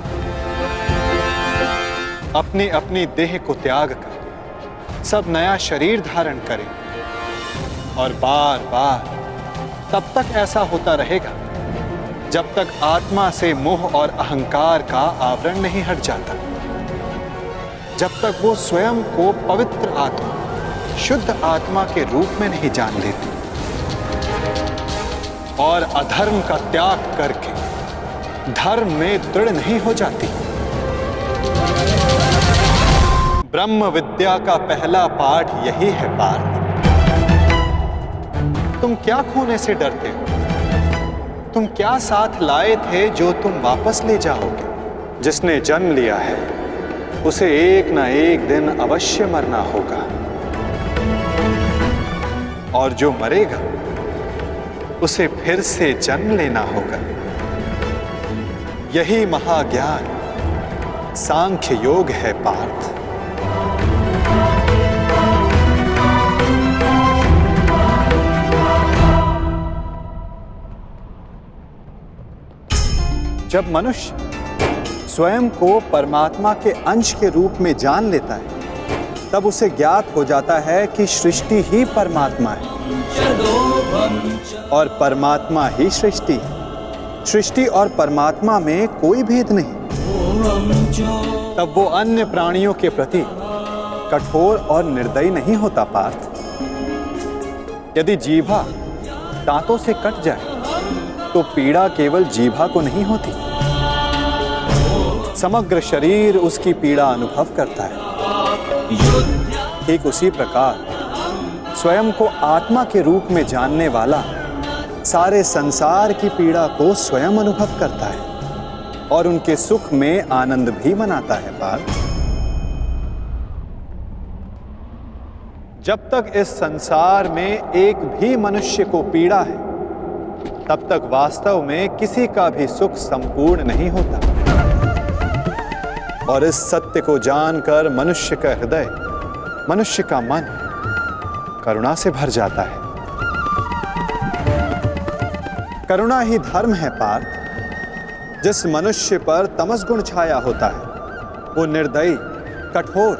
अपनी अपनी देह को त्याग कर सब नया शरीर धारण करें और बार बार तब तक ऐसा होता रहेगा जब तक आत्मा से मोह और अहंकार का आवरण नहीं हट जाता, जब तक वो स्वयं को पवित्र आत्मा, शुद्ध आत्मा के रूप में नहीं जान लेती और अधर्म का त्याग करके धर्म में दृढ़ नहीं हो जाती। ब्रह्म विद्या का पहला पाठ यही है पार्थ। तुम क्या खोने से डरते हो? तुम क्या साथ लाए थे जो तुम वापस ले जाओगे? जिसने जन्म लिया है उसे एक ना एक दिन अवश्य मरना होगा, और जो मरेगा उसे फिर से जन्म लेना होगा। यही महाज्ञान सांख्य योग है पार्थ। जब मनुष्य स्वयं को परमात्मा के अंश के रूप में जान लेता है, तब उसे ज्ञात हो जाता है कि सृष्टि ही परमात्मा है और परमात्मा ही सृष्टि है। सृष्टि और परमात्मा में कोई भेद नहीं। तब वो अन्य प्राणियों के प्रति कठोर और निर्दयी नहीं होता पार्थ। यदि जीभा दांतों से कट जाए तो पीड़ा केवल जीभा को नहीं होती, समग्र शरीर उसकी पीड़ा अनुभव करता है। ठीक उसी प्रकार स्वयं को आत्मा के रूप में जानने वाला सारे संसार की पीड़ा को स्वयं अनुभव करता है और उनके सुख में आनंद भी मनाता है पार्थ। जब तक इस संसार में एक भी मनुष्य को पीड़ा है, तब तक वास्तव में किसी का भी सुख संपूर्ण नहीं होता। और इस सत्य को जानकर मनुष्य का हृदय, मनुष्य का मन करुणा से भर जाता है। करुणा ही धर्म है पार्थ। जिस मनुष्य पर तमस गुण छाया होता है वो निर्दयी, कठोर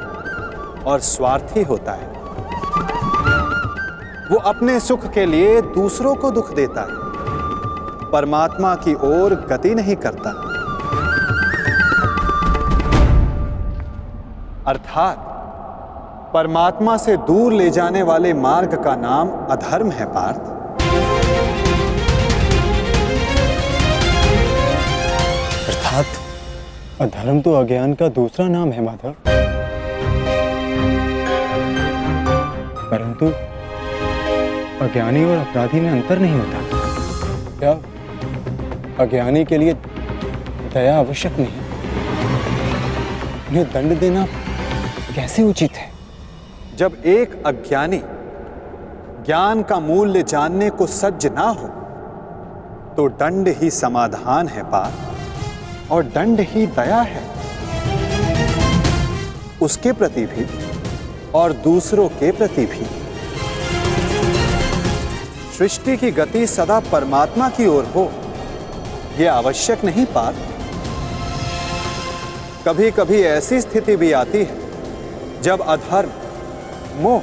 और स्वार्थी होता है। वो अपने सुख के लिए दूसरों को दुख देता है, परमात्मा की ओर गति नहीं करता। अर्थात परमात्मा से दूर ले जाने वाले मार्ग का नाम अधर्म है पार्थ। अर्थात अधर्म तो अज्ञान का दूसरा नाम है माधव। परंतु अज्ञानी और अपराधी में अंतर नहीं होता। क्या अज्ञानी के लिए दया आवश्यक नहीं? उन्हें दंड देना कैसे उचित है? जब एक अज्ञानी ज्ञान का मूल्य जानने को सज्ज ना हो तो दंड ही समाधान है पार्थ, और दंड ही दया है, उसके प्रति भी और दूसरों के प्रति भी। सृष्टि की गति सदा परमात्मा की ओर हो यह आवश्यक नहीं पार्थ। कभी कभी ऐसी स्थिति भी आती है जब अधर्म, मोह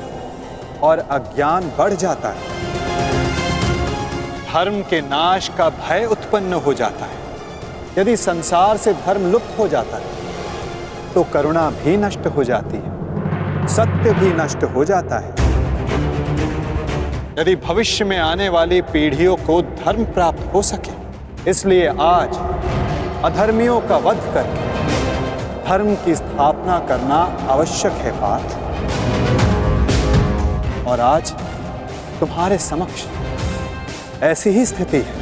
और अज्ञान बढ़ जाता है। धर्म के नाश का भय उत्पन्न हो जाता है। यदि संसार से धर्म लुप्त हो जाता है तो करुणा भी नष्ट हो जाती है, सत्य भी नष्ट हो जाता है। यदि भविष्य में आने वाली पीढ़ियों को धर्म प्राप्त हो सके, इसलिए आज अधर्मियों का वध करके धर्म की स्थापना करना आवश्यक है पार्थ। और आज तुम्हारे समक्ष ऐसी ही स्थिति है।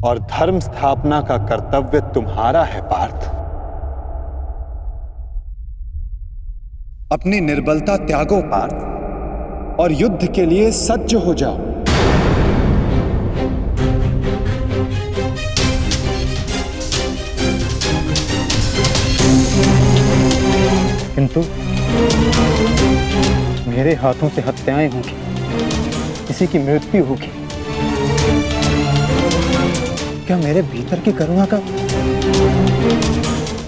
और धर्म स्थापना का कर्तव्य तुम्हारा है पार्थ। अपनी निर्बलता त्यागो पार्थ और युद्ध के लिए सज्ज हो जाओ। किंतु मेरे हाथों से हत्याएं होंगी, किसी की मृत्यु होगी। क्या मेरे भीतर की करुणा का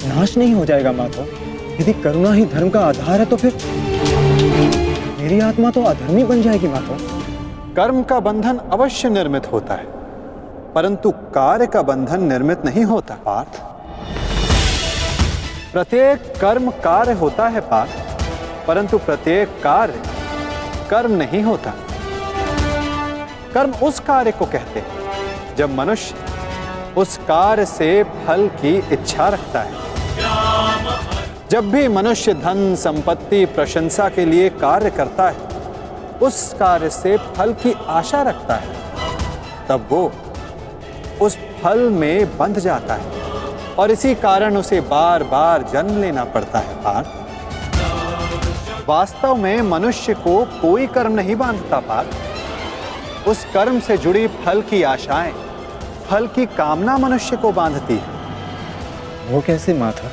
नाश नहीं हो जाएगा माधव? यदि करुणा ही धर्म का आधार है तो फिर मेरी आत्मा तो अधर्मी बन जाएगी माता। कर्म का बंधन अवश्य निर्मित होता है, परंतु कार्य का बंधन निर्मित नहीं होता पार्थ। प्रत्येक कर्म कार्य होता है पार्थ, परंतु प्रत्येक कार्य कर्म नहीं होता। कर्म उस कार्य को कहते हैं जब मनुष्य उस कार्य से फल की इच्छा रखता है। जब भी मनुष्य धन, संपत्ति, प्रशंसा के लिए कार्य करता है, उस कार्य से फल की आशा रखता है, तब वो उस फल में बंध जाता है और इसी कारण उसे बार बार जन्म लेना पड़ता है पार्थ। वास्तव में मनुष्य को कोई कर्म नहीं बांधता पार्थ। उस कर्म से जुड़ी फल की आशाएं, फल की कामना मनुष्य को बांधती है। वो कैसे माता?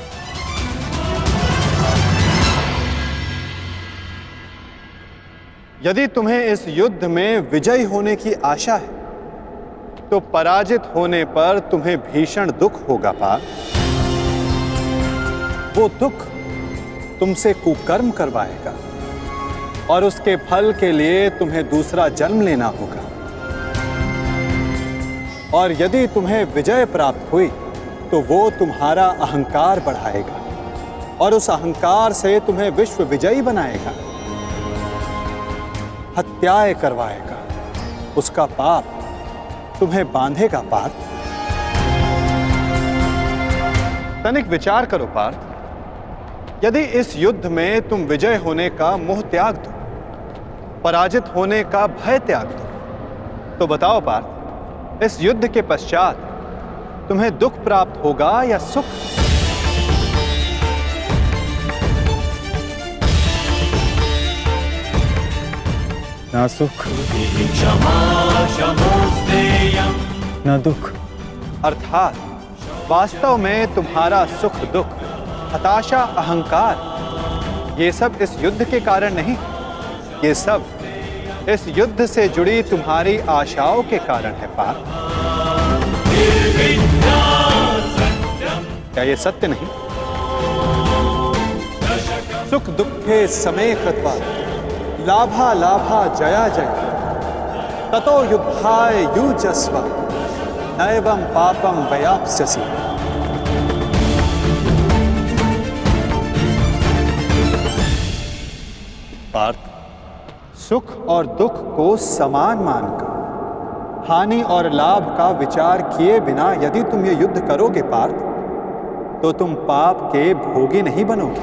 यदि तुम्हें इस युद्ध में विजयी होने की आशा है, तो पराजित होने पर तुम्हें भीषण दुख होगा पार्थ। वो दुख तुमसे कुकर्म करवाएगा और उसके फल के लिए तुम्हें दूसरा जन्म लेना होगा। और यदि तुम्हें विजय प्राप्त हुई तो वो तुम्हारा अहंकार बढ़ाएगा और उस अहंकार से तुम्हें विश्व विजयी बनाएगा, हत्याएं करवाएगा। उसका पाप तुम्हें बांधेगा पार्थ। तनिक विचार करो पार्थ। यदि इस युद्ध में तुम विजय होने का मोह त्याग दो, पराजित होने का भय त्याग दो, तो बताओ पार्थ, इस युद्ध के पश्चात तुम्हें दुख प्राप्त होगा या सुख? ना सुख ना दुख। अर्थात वास्तव में तुम्हारा सुख, दुख, हताशा, अहंकार, ये सब इस युद्ध के कारण नहीं, ये सब इस युद्ध से जुड़ी तुम्हारी आशाओं के कारण है पार्थ। क्या ये सत्य नहीं? सुख दुखे समे कृत्वा लाभा लाभा जया जय ततो युद्धाय युजस्व नैवं पापम वयाप्स्यसि। पार्थ, सुख और दुख को समान मानकर हानि और लाभ का विचार किए बिना यदि तुम ये युद्ध करोगे पार्थ, तो तुम पाप के भोगी नहीं बनोगे।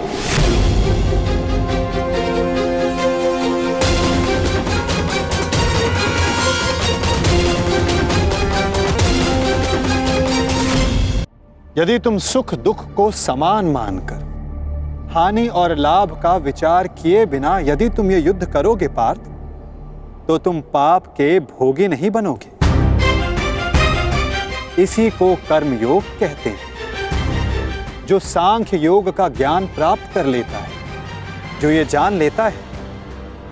यदि तुम सुख दुख को समान मानकर हानि और लाभ का विचार किए बिना यदि तुम ये युद्ध करोगे पार्थ, तो तुम पाप के भोगी नहीं बनोगे। इसी को कर्मयोग कहते हैं। जो सांख्य योग का ज्ञान प्राप्त कर लेता है, जो ये जान लेता है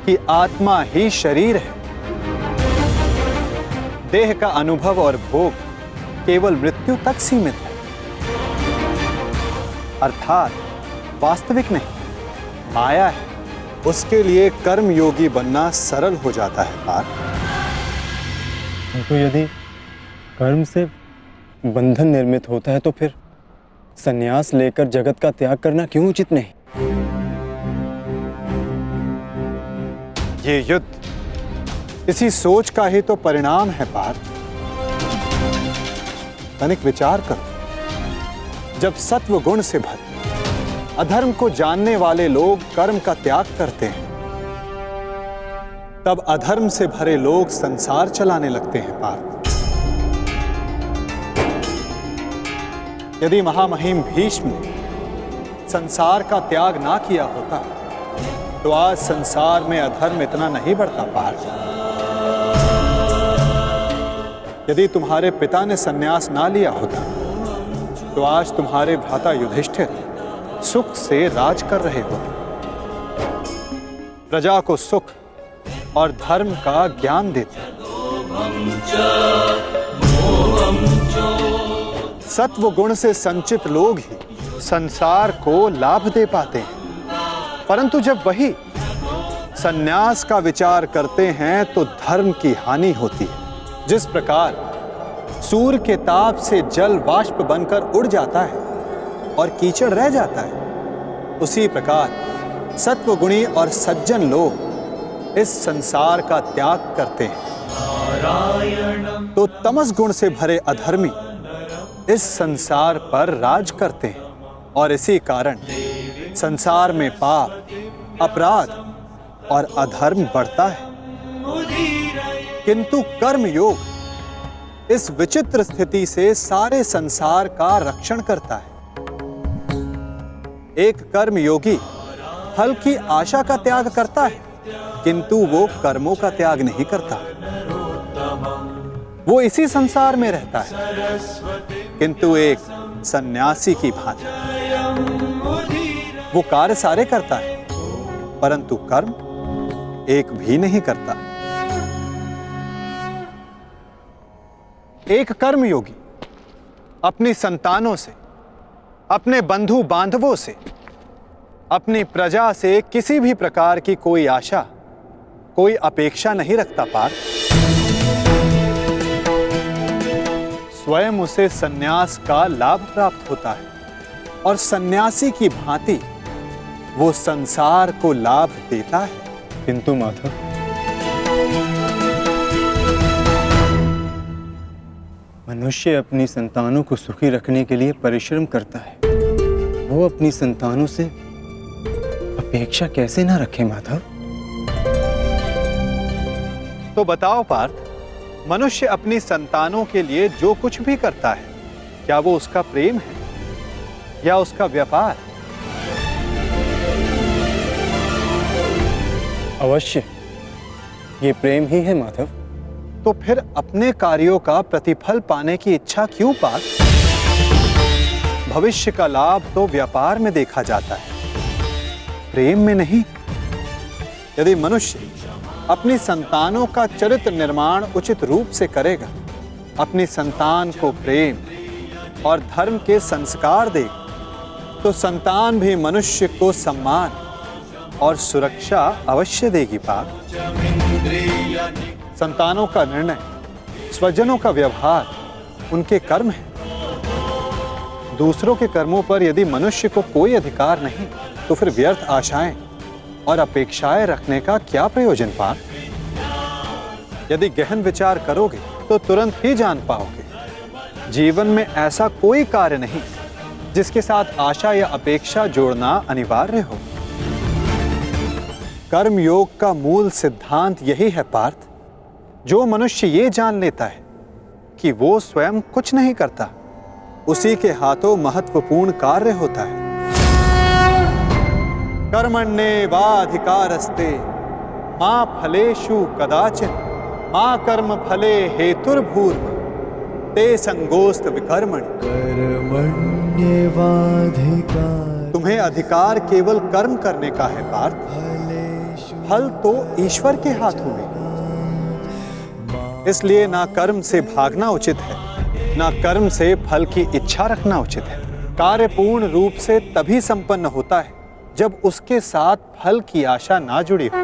कि आत्मा ही शरीर है, देह का अनुभव और भोग केवल मृत्यु तक सीमित है, अर्थात वास्तविक नहीं, माया है, उसके लिए कर्म योगी बनना सरल हो जाता है पार्थ। तो यदि कर्म से बंधन निर्मित होता है, तो फिर संन्यास लेकर जगत का त्याग करना क्यों उचित नहीं? ये युद्ध इसी सोच का ही तो परिणाम है पार्थ। तनिक विचार करो, जब सत्व गुण से भरे अधर्म को जानने वाले लोग कर्म का त्याग करते हैं, तब अधर्म से भरे लोग संसार चलाने लगते हैं पार्थ। यदि महामहिम भीष्म ने संसार का त्याग ना किया होता, तो आज संसार में अधर्म इतना नहीं बढ़ता पार्थ। यदि तुम्हारे पिता ने संन्यास ना लिया होता, तो आज तुम्हारे भ्राता युधिष्ठिर सुख से राज कर रहे होते, प्रजा को सुख और धर्म का ज्ञान देते। सत्व गुण से संचित लोग ही संसार को लाभ दे पाते हैं, परंतु जब वही सन्यास का विचार करते हैं तो धर्म की हानि होती है। जिस प्रकार सूर्य के ताप से जल वाष्प बनकर उड़ जाता है और कीचड़ रह जाता है, उसी प्रकार सत्वगुणी और सज्जन लोग इस संसार का त्याग करते हैं, तो तमस गुण से भरे अधर्मी इस संसार पर राज करते हैं और इसी कारण संसार में पाप, अपराध और अधर्म बढ़ता है। किंतु कर्म योग इस विचित्र स्थिति से सारे संसार का रक्षण करता है। एक कर्म योगी फल की आशा का त्याग करता है, किंतु वो कर्मों का त्याग नहीं करता। वो इसी संसार में रहता है, किंतु एक सन्यासी की भांति वो कार्य सारे करता है, परंतु कर्म एक भी नहीं करता। एक कर्म योगी अपनी संतानों से, अपने बंधु बांधवों से, अपनी प्रजा से किसी भी प्रकार की कोई आशा, कोई अपेक्षा नहीं रखता पार्थ। स्वयं उसे सन्यास का लाभ प्राप्त होता है और सन्यासी की भांति वो संसार को लाभ देता है। किंतु माधव, मनुष्य अपनी संतानों को सुखी रखने के लिए परिश्रम करता है, वो अपनी संतानों से अपेक्षा कैसे ना रखे माधव? तो बताओ पार्थ, मनुष्य अपनी संतानों के लिए जो कुछ भी करता है, क्या वो उसका प्रेम है या उसका व्यापार? अवश्य ये प्रेम ही है माधव। तो फिर अपने कार्यों का प्रतिफल पाने की इच्छा क्यों पार्थ? भविष्य का लाभ तो व्यापार में देखा जाता है, प्रेम में नहीं। यदि मनुष्य अपनी संतानों का चरित्र निर्माण उचित रूप से करेगा, अपनी संतान को प्रेम और धर्म के संस्कार देगा, तो संतान भी मनुष्य को सम्मान और सुरक्षा अवश्य देगी पार्थ। संतानों का निर्णय, स्वजनों का व्यवहार उनके कर्म है। दूसरों के कर्मों पर यदि मनुष्य को कोई अधिकार नहीं, तो फिर व्यर्थ आशाएं और अपेक्षाएं रखने का क्या प्रयोजन पार्थ? यदि गहन विचार करोगे तो तुरंत ही जान पाओगे, जीवन में ऐसा कोई कार्य नहीं जिसके साथ आशा या अपेक्षा जोड़ना अनिवार्य हो। कर्म योग का मूल सिद्धांत यही है पार्थ। जो मनुष्य ये जान लेता है कि वो स्वयं कुछ नहीं करता, उसी के हाथों महत्वपूर्ण कार्य होता है। कर्मण्येवाधिकारस्ते मा फलेषु कदाचन मा कर्म फले हेतुर्भूर्म ते संगोस्त विकर्मणि। तुम्हें अधिकार केवल कर्म करने का है पार्थ, फल तो ईश्वर के हाथों में। इसलिए ना कर्म से भागना उचित है, ना कर्म से फल की इच्छा रखना उचित है। कार्य पूर्ण रूप से तभी संपन्न होता है जब उसके साथ फल की आशा ना जुड़ी हो।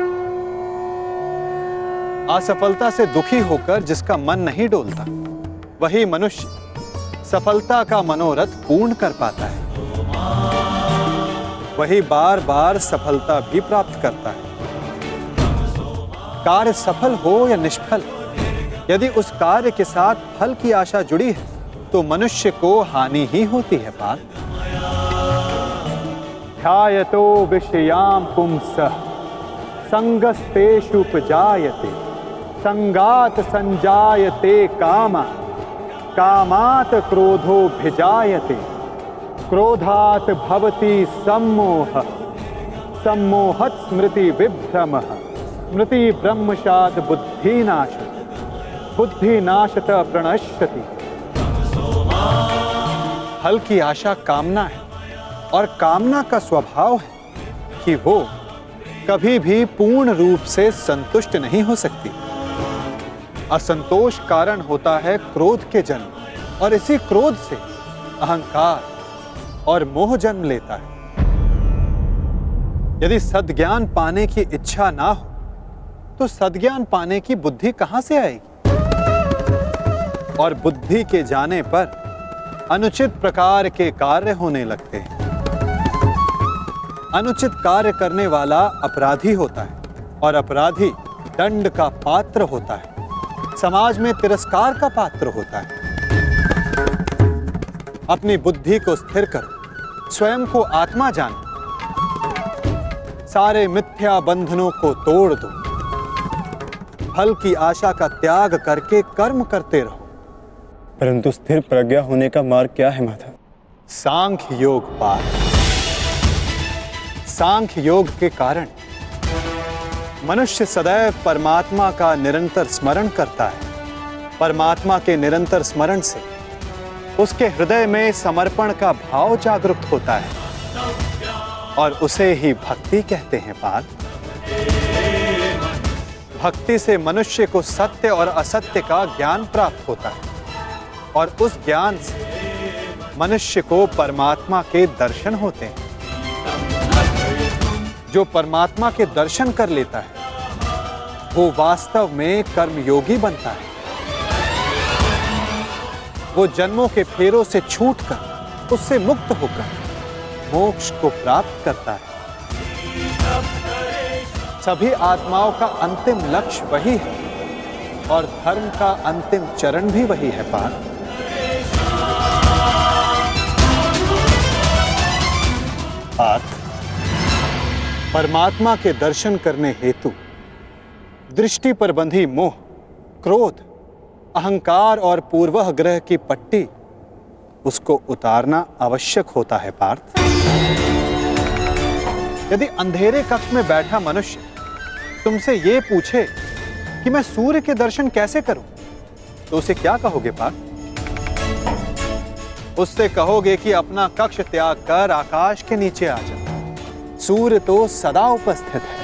असफलता से दुखी होकर जिसका मन नहीं डोलता, वही मनुष्य सफलता का मनोरथ पूर्ण कर पाता है। वही बार बार सफलता भी प्राप्त करता है। कार्य सफल हो या निष्फल, यदि उस कार्य के साथ फल की आशा जुड़ी है, तो मनुष्य को हानि ही होती है पार्थ। ध्यायतो विषयाम पुंसः संगस्तेषुपजायते संगात संजायते कामः कामात् क्रोधोऽभिजायते क्रोधात् भवति सम्मोहः सम्मोहात् स्मृति विभ्रमः स्मृति ब्रह्मशात् बुद्धिनाशः बुद्धिनाशत प्रणश्यति। फल की आशा कामना है और कामना का स्वभाव है कि वो कभी भी पूर्ण रूप से संतुष्ट नहीं हो सकती। असंतोष कारण होता है क्रोध के जन्म, और इसी क्रोध से अहंकार और मोह जन्म लेता है। यदि सद्ज्ञान पाने की इच्छा ना हो तो सद्ज्ञान पाने की बुद्धि कहां से आएगी? और बुद्धि के जाने पर अनुचित प्रकार के कार्य होने लगते हैं। अनुचित कार्य करने वाला अपराधी होता है और अपराधी दंड का पात्र होता है, समाज में तिरस्कार का पात्र होता है। अपनी बुद्धि को स्थिर करो, स्वयं को आत्मा जानो, सारे मिथ्या बंधनों को तोड़ दो, फल की आशा का त्याग करके कर्म करते रहो। परंतु स्थिर प्रज्ञा होने का मार्ग क्या है माधव? सांख्य योग पार्थ। सांख्य योग के कारण मनुष्य सदैव परमात्मा का निरंतर स्मरण करता है। परमात्मा के निरंतर स्मरण से उसके हृदय में समर्पण का भाव जागृत होता है और उसे ही भक्ति कहते हैं पार्थ। भक्ति से मनुष्य को सत्य और असत्य का ज्ञान प्राप्त होता है और उस ज्ञान से मनुष्य को परमात्मा के दर्शन होते हैं। जो परमात्मा के दर्शन कर लेता है वो वास्तव में कर्मयोगी बनता है। वो जन्मों के फेरों से छूटकर, उससे मुक्त होकर मोक्ष को प्राप्त करता है। सभी आत्माओं का अंतिम लक्ष्य वही है और धर्म का अंतिम चरण भी वही है पार्थ। पार्थ, परमात्मा के दर्शन करने हेतु दृष्टि पर बंधी मोह, क्रोध, अहंकार और पूर्वाग्रह की पट्टी उसको उतारना आवश्यक होता है पार्थ। यदि अंधेरे कक्ष में बैठा मनुष्य तुमसे यह पूछे कि मैं सूर्य के दर्शन कैसे करूं, तो उसे क्या कहोगे पार्थ? उससे कहोगे कि अपना कक्ष त्याग कर आकाश के नीचे आ जा। सूर्य तो सदा उपस्थित है।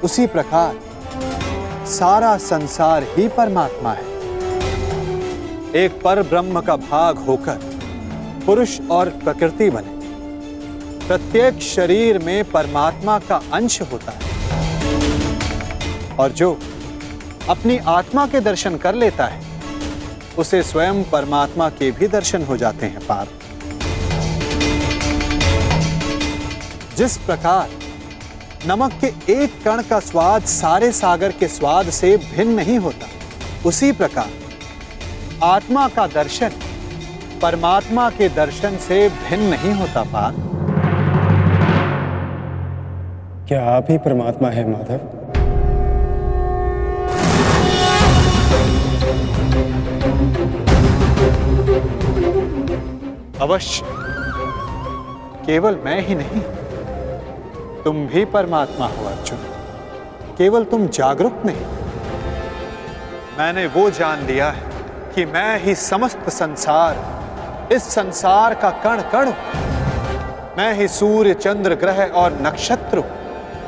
उसी प्रकार सारा संसार ही परमात्मा है। एक पर ब्रह्म का भाग होकर पुरुष और प्रकृति बने। प्रत्येक शरीर में परमात्मा का अंश होता है और जो अपनी आत्मा के दर्शन कर लेता है उसे स्वयं परमात्मा के भी दर्शन हो जाते हैं पार्थ। जिस प्रकार नमक के एक कण का स्वाद सारे सागर के स्वाद से भिन्न नहीं होता, उसी प्रकार आत्मा का दर्शन परमात्मा के दर्शन से भिन्न नहीं होता पार्थ। क्या आप ही परमात्मा है माधव? अवश्य, केवल मैं ही नहीं, तुम भी परमात्मा हो अर्जुन। केवल तुम जागरूक नहीं, मैंने वो जान लिया है कि मैं ही समस्त संसार, इस संसार का कण कण हूं। मैं ही सूर्य, चंद्र, ग्रह और नक्षत्र हूं।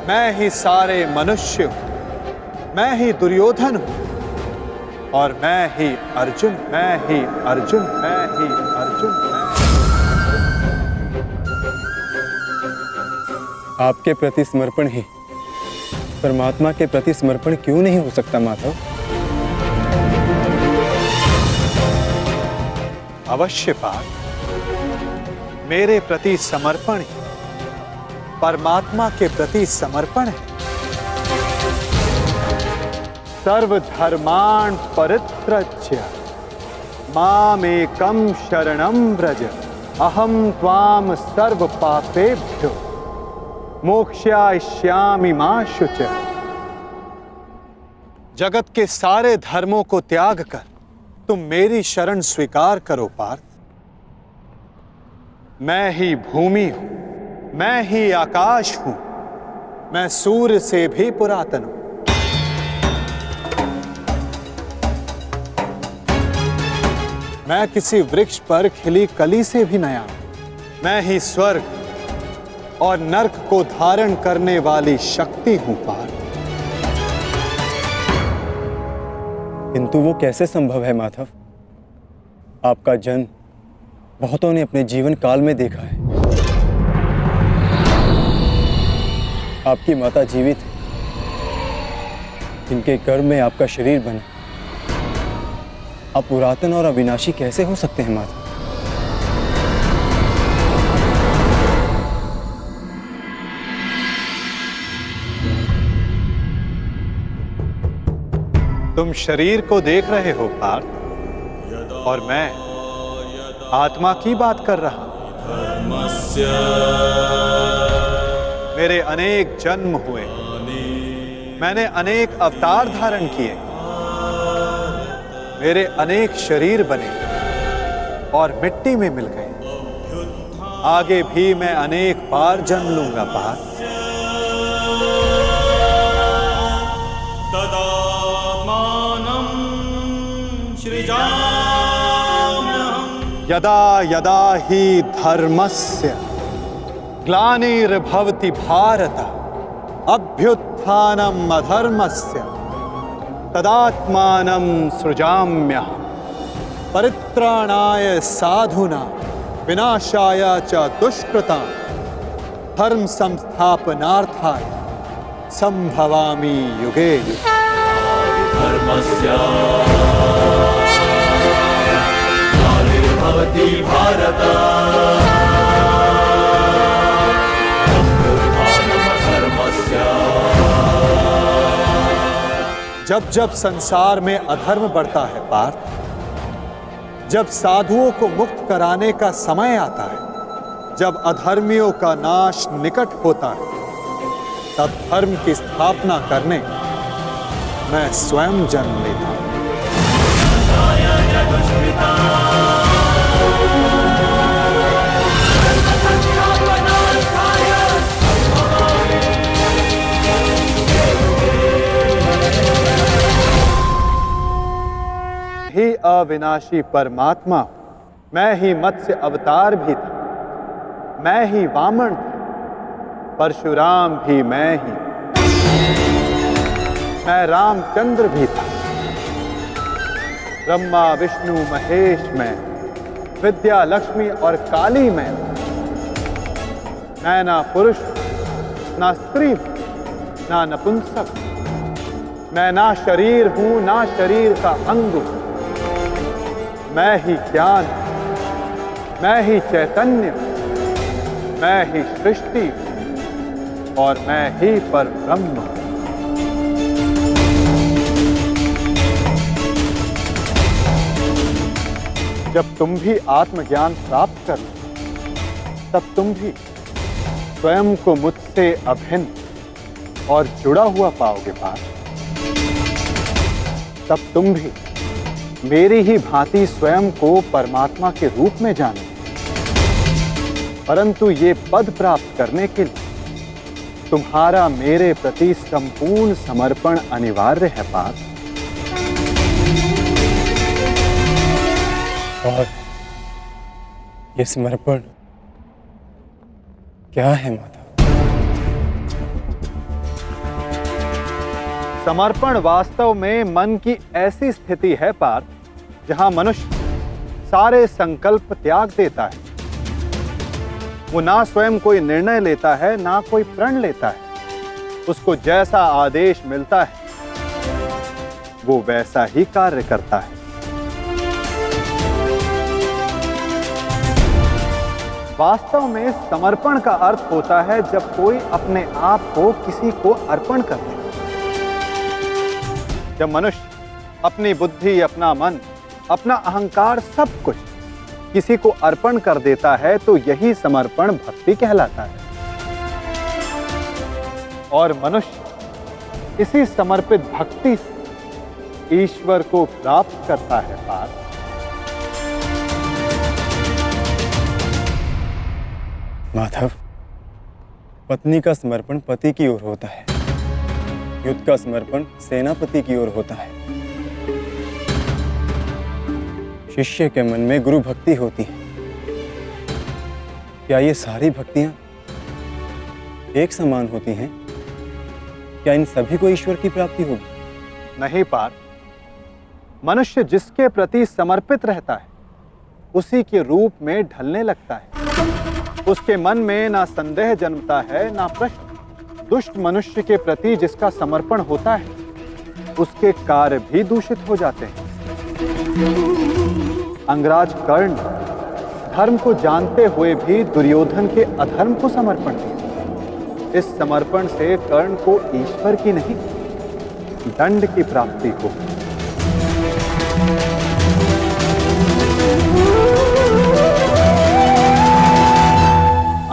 मैं ही सारे मनुष्य हूं। मैं ही दुर्योधन हूं और मैं ही अर्जुन, मैं ही अर्जुन, मैं ही अर्जुन। आपके प्रति समर्पण ही परमात्मा के प्रति समर्पण क्यों नहीं हो सकता माधव? अवश्य पार्थ, मेरे प्रति समर्पण ही परमात्मा के प्रति समर्पण है। सर्वधर्मान् परित्यज्य मामेकं शरणं व्रज अहं त्वां सर्व पापेभ्यो मोक्षयिष्यामि मा शुचः। जगत के सारे धर्मों को त्याग कर तुम मेरी शरण स्वीकार करो पार्थ। मैं ही भूमि हूं, मैं ही आकाश हूं, मैं सूर्य से भी पुरातन हूं। मैं किसी वृक्ष पर खिली कली से भी नया हूं। मैं ही स्वर्ग और नरक को धारण करने वाली शक्ति हूं पार्थ। किंतु वो कैसे संभव है माधव? आपका जन्म बहुतों ने अपने जीवन काल में देखा है। आपकी माता जीवित है, जिनके गर्भ में आपका शरीर बना, आप पुरातन और अविनाशी कैसे हो सकते हैं माता? तुम शरीर को देख रहे हो पार्थ, और मैं आत्मा की बात कर रहा हूं। मेरे अनेक जन्म हुए, मैंने अनेक अवतार धारण किए, मेरे अनेक शरीर बने और मिट्टी में मिल गए। आगे भी मैं अनेक बार जन्म लूंगा पार्थ। यदा यदा हि धर्मस्य ग्लानिर्भवति भारत अभ्युत्थानम् अधर्मस्य तदात्मानं सृजाम्यहम् परित्राणाय साधूनां विनाशाय च दुष्कृतां धर्म संस्थापनार्थाय संभवामि युगे युगे। भवति भारत जब जब संसार में अधर्म बढ़ता है पार्थ, जब साधुओं को मुक्त कराने का समय आता है, जब अधर्मियों का नाश निकट होता है, तब धर्म की स्थापना करने मैं स्वयं जन्म लेता हूं। ही अविनाशी परमात्मा, मैं ही मत्स्य अवतार भी था, मैं ही वामन था, परशुराम भी मैं ही, मैं रामचंद्र भी था, ब्रह्मा विष्णु महेश मैं, विद्या लक्ष्मी और काली मैं ना पुरुष ना स्त्री ना नपुंसक, मैं ना शरीर हूं ना शरीर का अंग हूं, मैं ही ज्ञान, मैं ही चैतन्य, मैं ही सृष्टि और मैं ही परब्रह्म। जब तुम भी आत्मज्ञान प्राप्त कर लो, तब तुम भी स्वयं को मुझसे अभिन्न और जुड़ा हुआ पाओगे पार्थ। तब तुम भी मेरी ही भांति स्वयं को परमात्मा के रूप में जानोगे। परंतु ये पद प्राप्त करने के लिए तुम्हारा मेरे प्रति संपूर्ण समर्पण अनिवार्य है पार्थ। और ये समर्पण क्या है माता? समर्पण वास्तव में मन की ऐसी स्थिति है पार्थ, जहां मनुष्य सारे संकल्प त्याग देता है। वो ना स्वयं कोई निर्णय लेता है ना कोई प्रण लेता है। उसको जैसा आदेश मिलता है वो वैसा ही कार्य करता है। वास्तव में समर्पण का अर्थ होता है जब कोई अपने आप को किसी को अर्पण कर दे। जब मनुष्य अपनी बुद्धि, अपना मन, अपना अहंकार, सब कुछ किसी को अर्पण कर देता है तो यही समर्पण भक्ति कहलाता है। और मनुष्य इसी समर्पित भक्ति से ईश्वर को प्राप्त करता है पार्थ। माधव, पत्नी का समर्पण पति की ओर होता है, युद्ध का समर्पण सेनापति की ओर होता है। शिष्य के मन में गुरु भक्ति होती है। क्या ये सारी भक्तियां एक समान होती हैं? क्या इन सभी को ईश्वर की प्राप्ति होगी? नहीं पार्थ, मनुष्य जिसके प्रति समर्पित रहता है उसी के रूप में ढलने लगता है। उसके मन में ना संदेह जन्मता है ना प्रश्न। दुष्ट मनुष्य के प्रति जिसका समर्पण होता है उसके कार्य भी दूषित हो जाते हैं। अंगराज कर्ण धर्म को जानते हुए भी दुर्योधन के अधर्म को समर्पण दिया। इस समर्पण से कर्ण को ईश्वर की नहीं, दंड की प्राप्ति हो।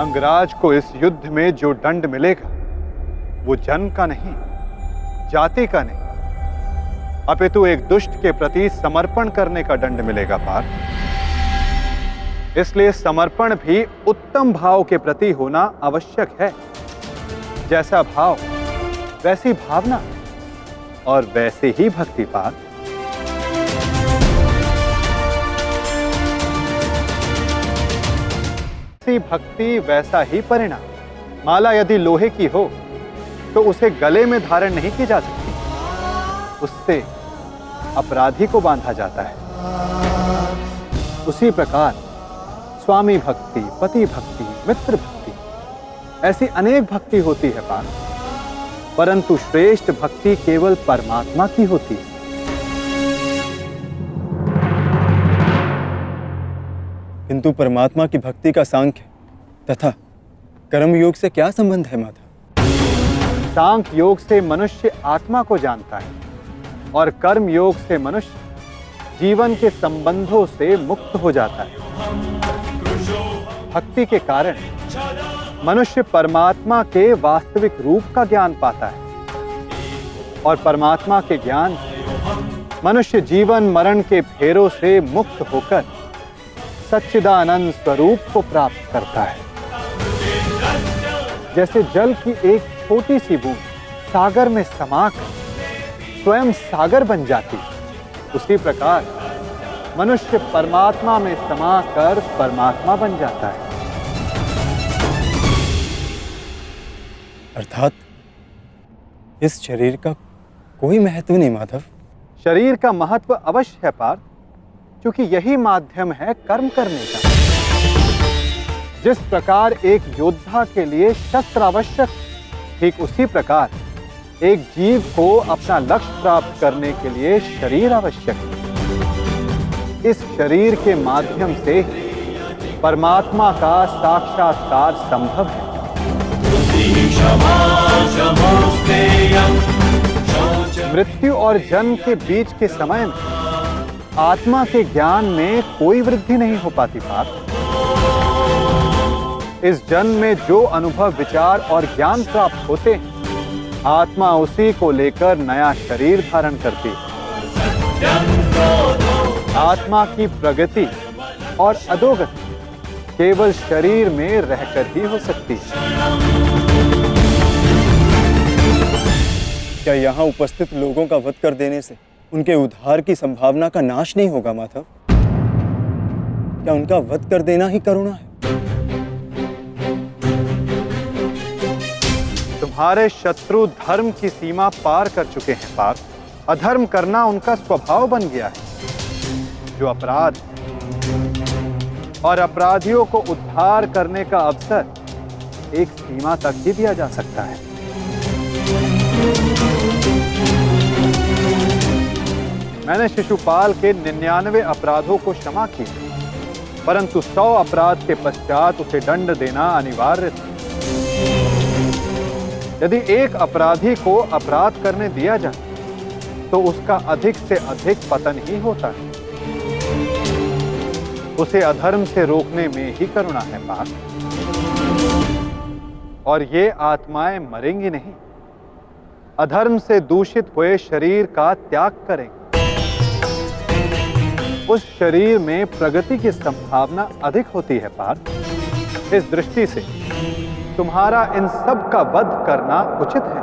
अंगराज को इस युद्ध में जो दंड मिलेगा वो जन का नहीं, जाति का नहीं, अपितु एक दुष्ट के प्रति समर्पण करने का दंड मिलेगा पार्थ। इसलिए समर्पण भी उत्तम भाव के प्रति होना आवश्यक है। जैसा भाव वैसी भावना और वैसे ही भक्ति पार्थ। वैसी भक्ति वैसा ही परिणाम। माला यदि लोहे की हो तो उसे गले में धारण नहीं की जा सकती, उससे अपराधी को बांधा जाता है। उसी प्रकार स्वामी भक्ति, पति भक्ति, मित्र भक्ति, ऐसी अनेक भक्ति होती है पार्थ, परंतु श्रेष्ठ भक्ति केवल परमात्मा की होती है। किंतु परमात्मा की भक्ति का सांख्य तथा कर्म योग से क्या संबंध है माधव? सांख्य योग से मनुष्य आत्मा को जानता है और कर्म योग से मनुष्य जीवन के संबंधों से मुक्त हो जाता है। भक्ति के कारण मनुष्य परमात्मा के वास्तविक रूप का ज्ञान पाता है और परमात्मा के ज्ञान से मनुष्य जीवन मरण के फेरों से मुक्त होकर सच्चिदानंद स्वरूप को प्राप्त करता है। जैसे जल की एक छोटी सी बूंद सागर में समाकर स्वयं सागर बन जाती, उसी प्रकार मनुष्य परमात्मा में समाकर परमात्मा बन जाता है। अर्थात इस शरीर का कोई महत्व नहीं माधव। शरीर का महत्व अवश्य है पार्थ, क्योंकि यही माध्यम है कर्म करने का। जिस प्रकार एक योद्धा के लिए शस्त्र आवश्यक, ठीक उसी प्रकार एक जीव को अपना लक्ष्य प्राप्त करने के लिए शरीर आवश्यक है। इस शरीर के माध्यम से परमात्मा का साक्षात्कार संभव है। मृत्यु और जन्म के बीच के समय में आत्मा के ज्ञान में कोई वृद्धि नहीं हो पाती पार्थ। इस जन्म में जो अनुभव, विचार और ज्ञान प्राप्त होते हैं, आत्मा उसी को लेकर नया शरीर धारण करती है। आत्मा की प्रगति और अधोगति केवल शरीर में रहकर ही हो सकती है। क्या यहाँ उपस्थित लोगों का वध कर देने से उनके उद्धार की संभावना का नाश नहीं होगा माधव? क्या उनका वध कर देना ही करुणा है? तुम्हारे शत्रु धर्म की सीमा पार कर चुके हैं पार्थ। अधर्म करना उनका स्वभाव बन गया है। जो अपराध और अपराधियों को उद्धार करने का अवसर एक सीमा तक ही दिया जा सकता है। मैंने शिशुपाल के 99 अपराधों को क्षमा किया, परंतु 100 अपराध के पश्चात उसे दंड देना अनिवार्य था। यदि एक अपराधी को अपराध करने दिया जाए तो उसका अधिक से अधिक पतन ही होता है। उसे अधर्म से रोकने में ही करुणा है पार्थ। और ये आत्माएं मरेंगी नहीं, अधर्म से दूषित हुए शरीर का त्याग करेंगे। उस शरीर में प्रगति की संभावना अधिक होती है पार्थ। इस दृष्टि से तुम्हारा इन सब का वध करना उचित है।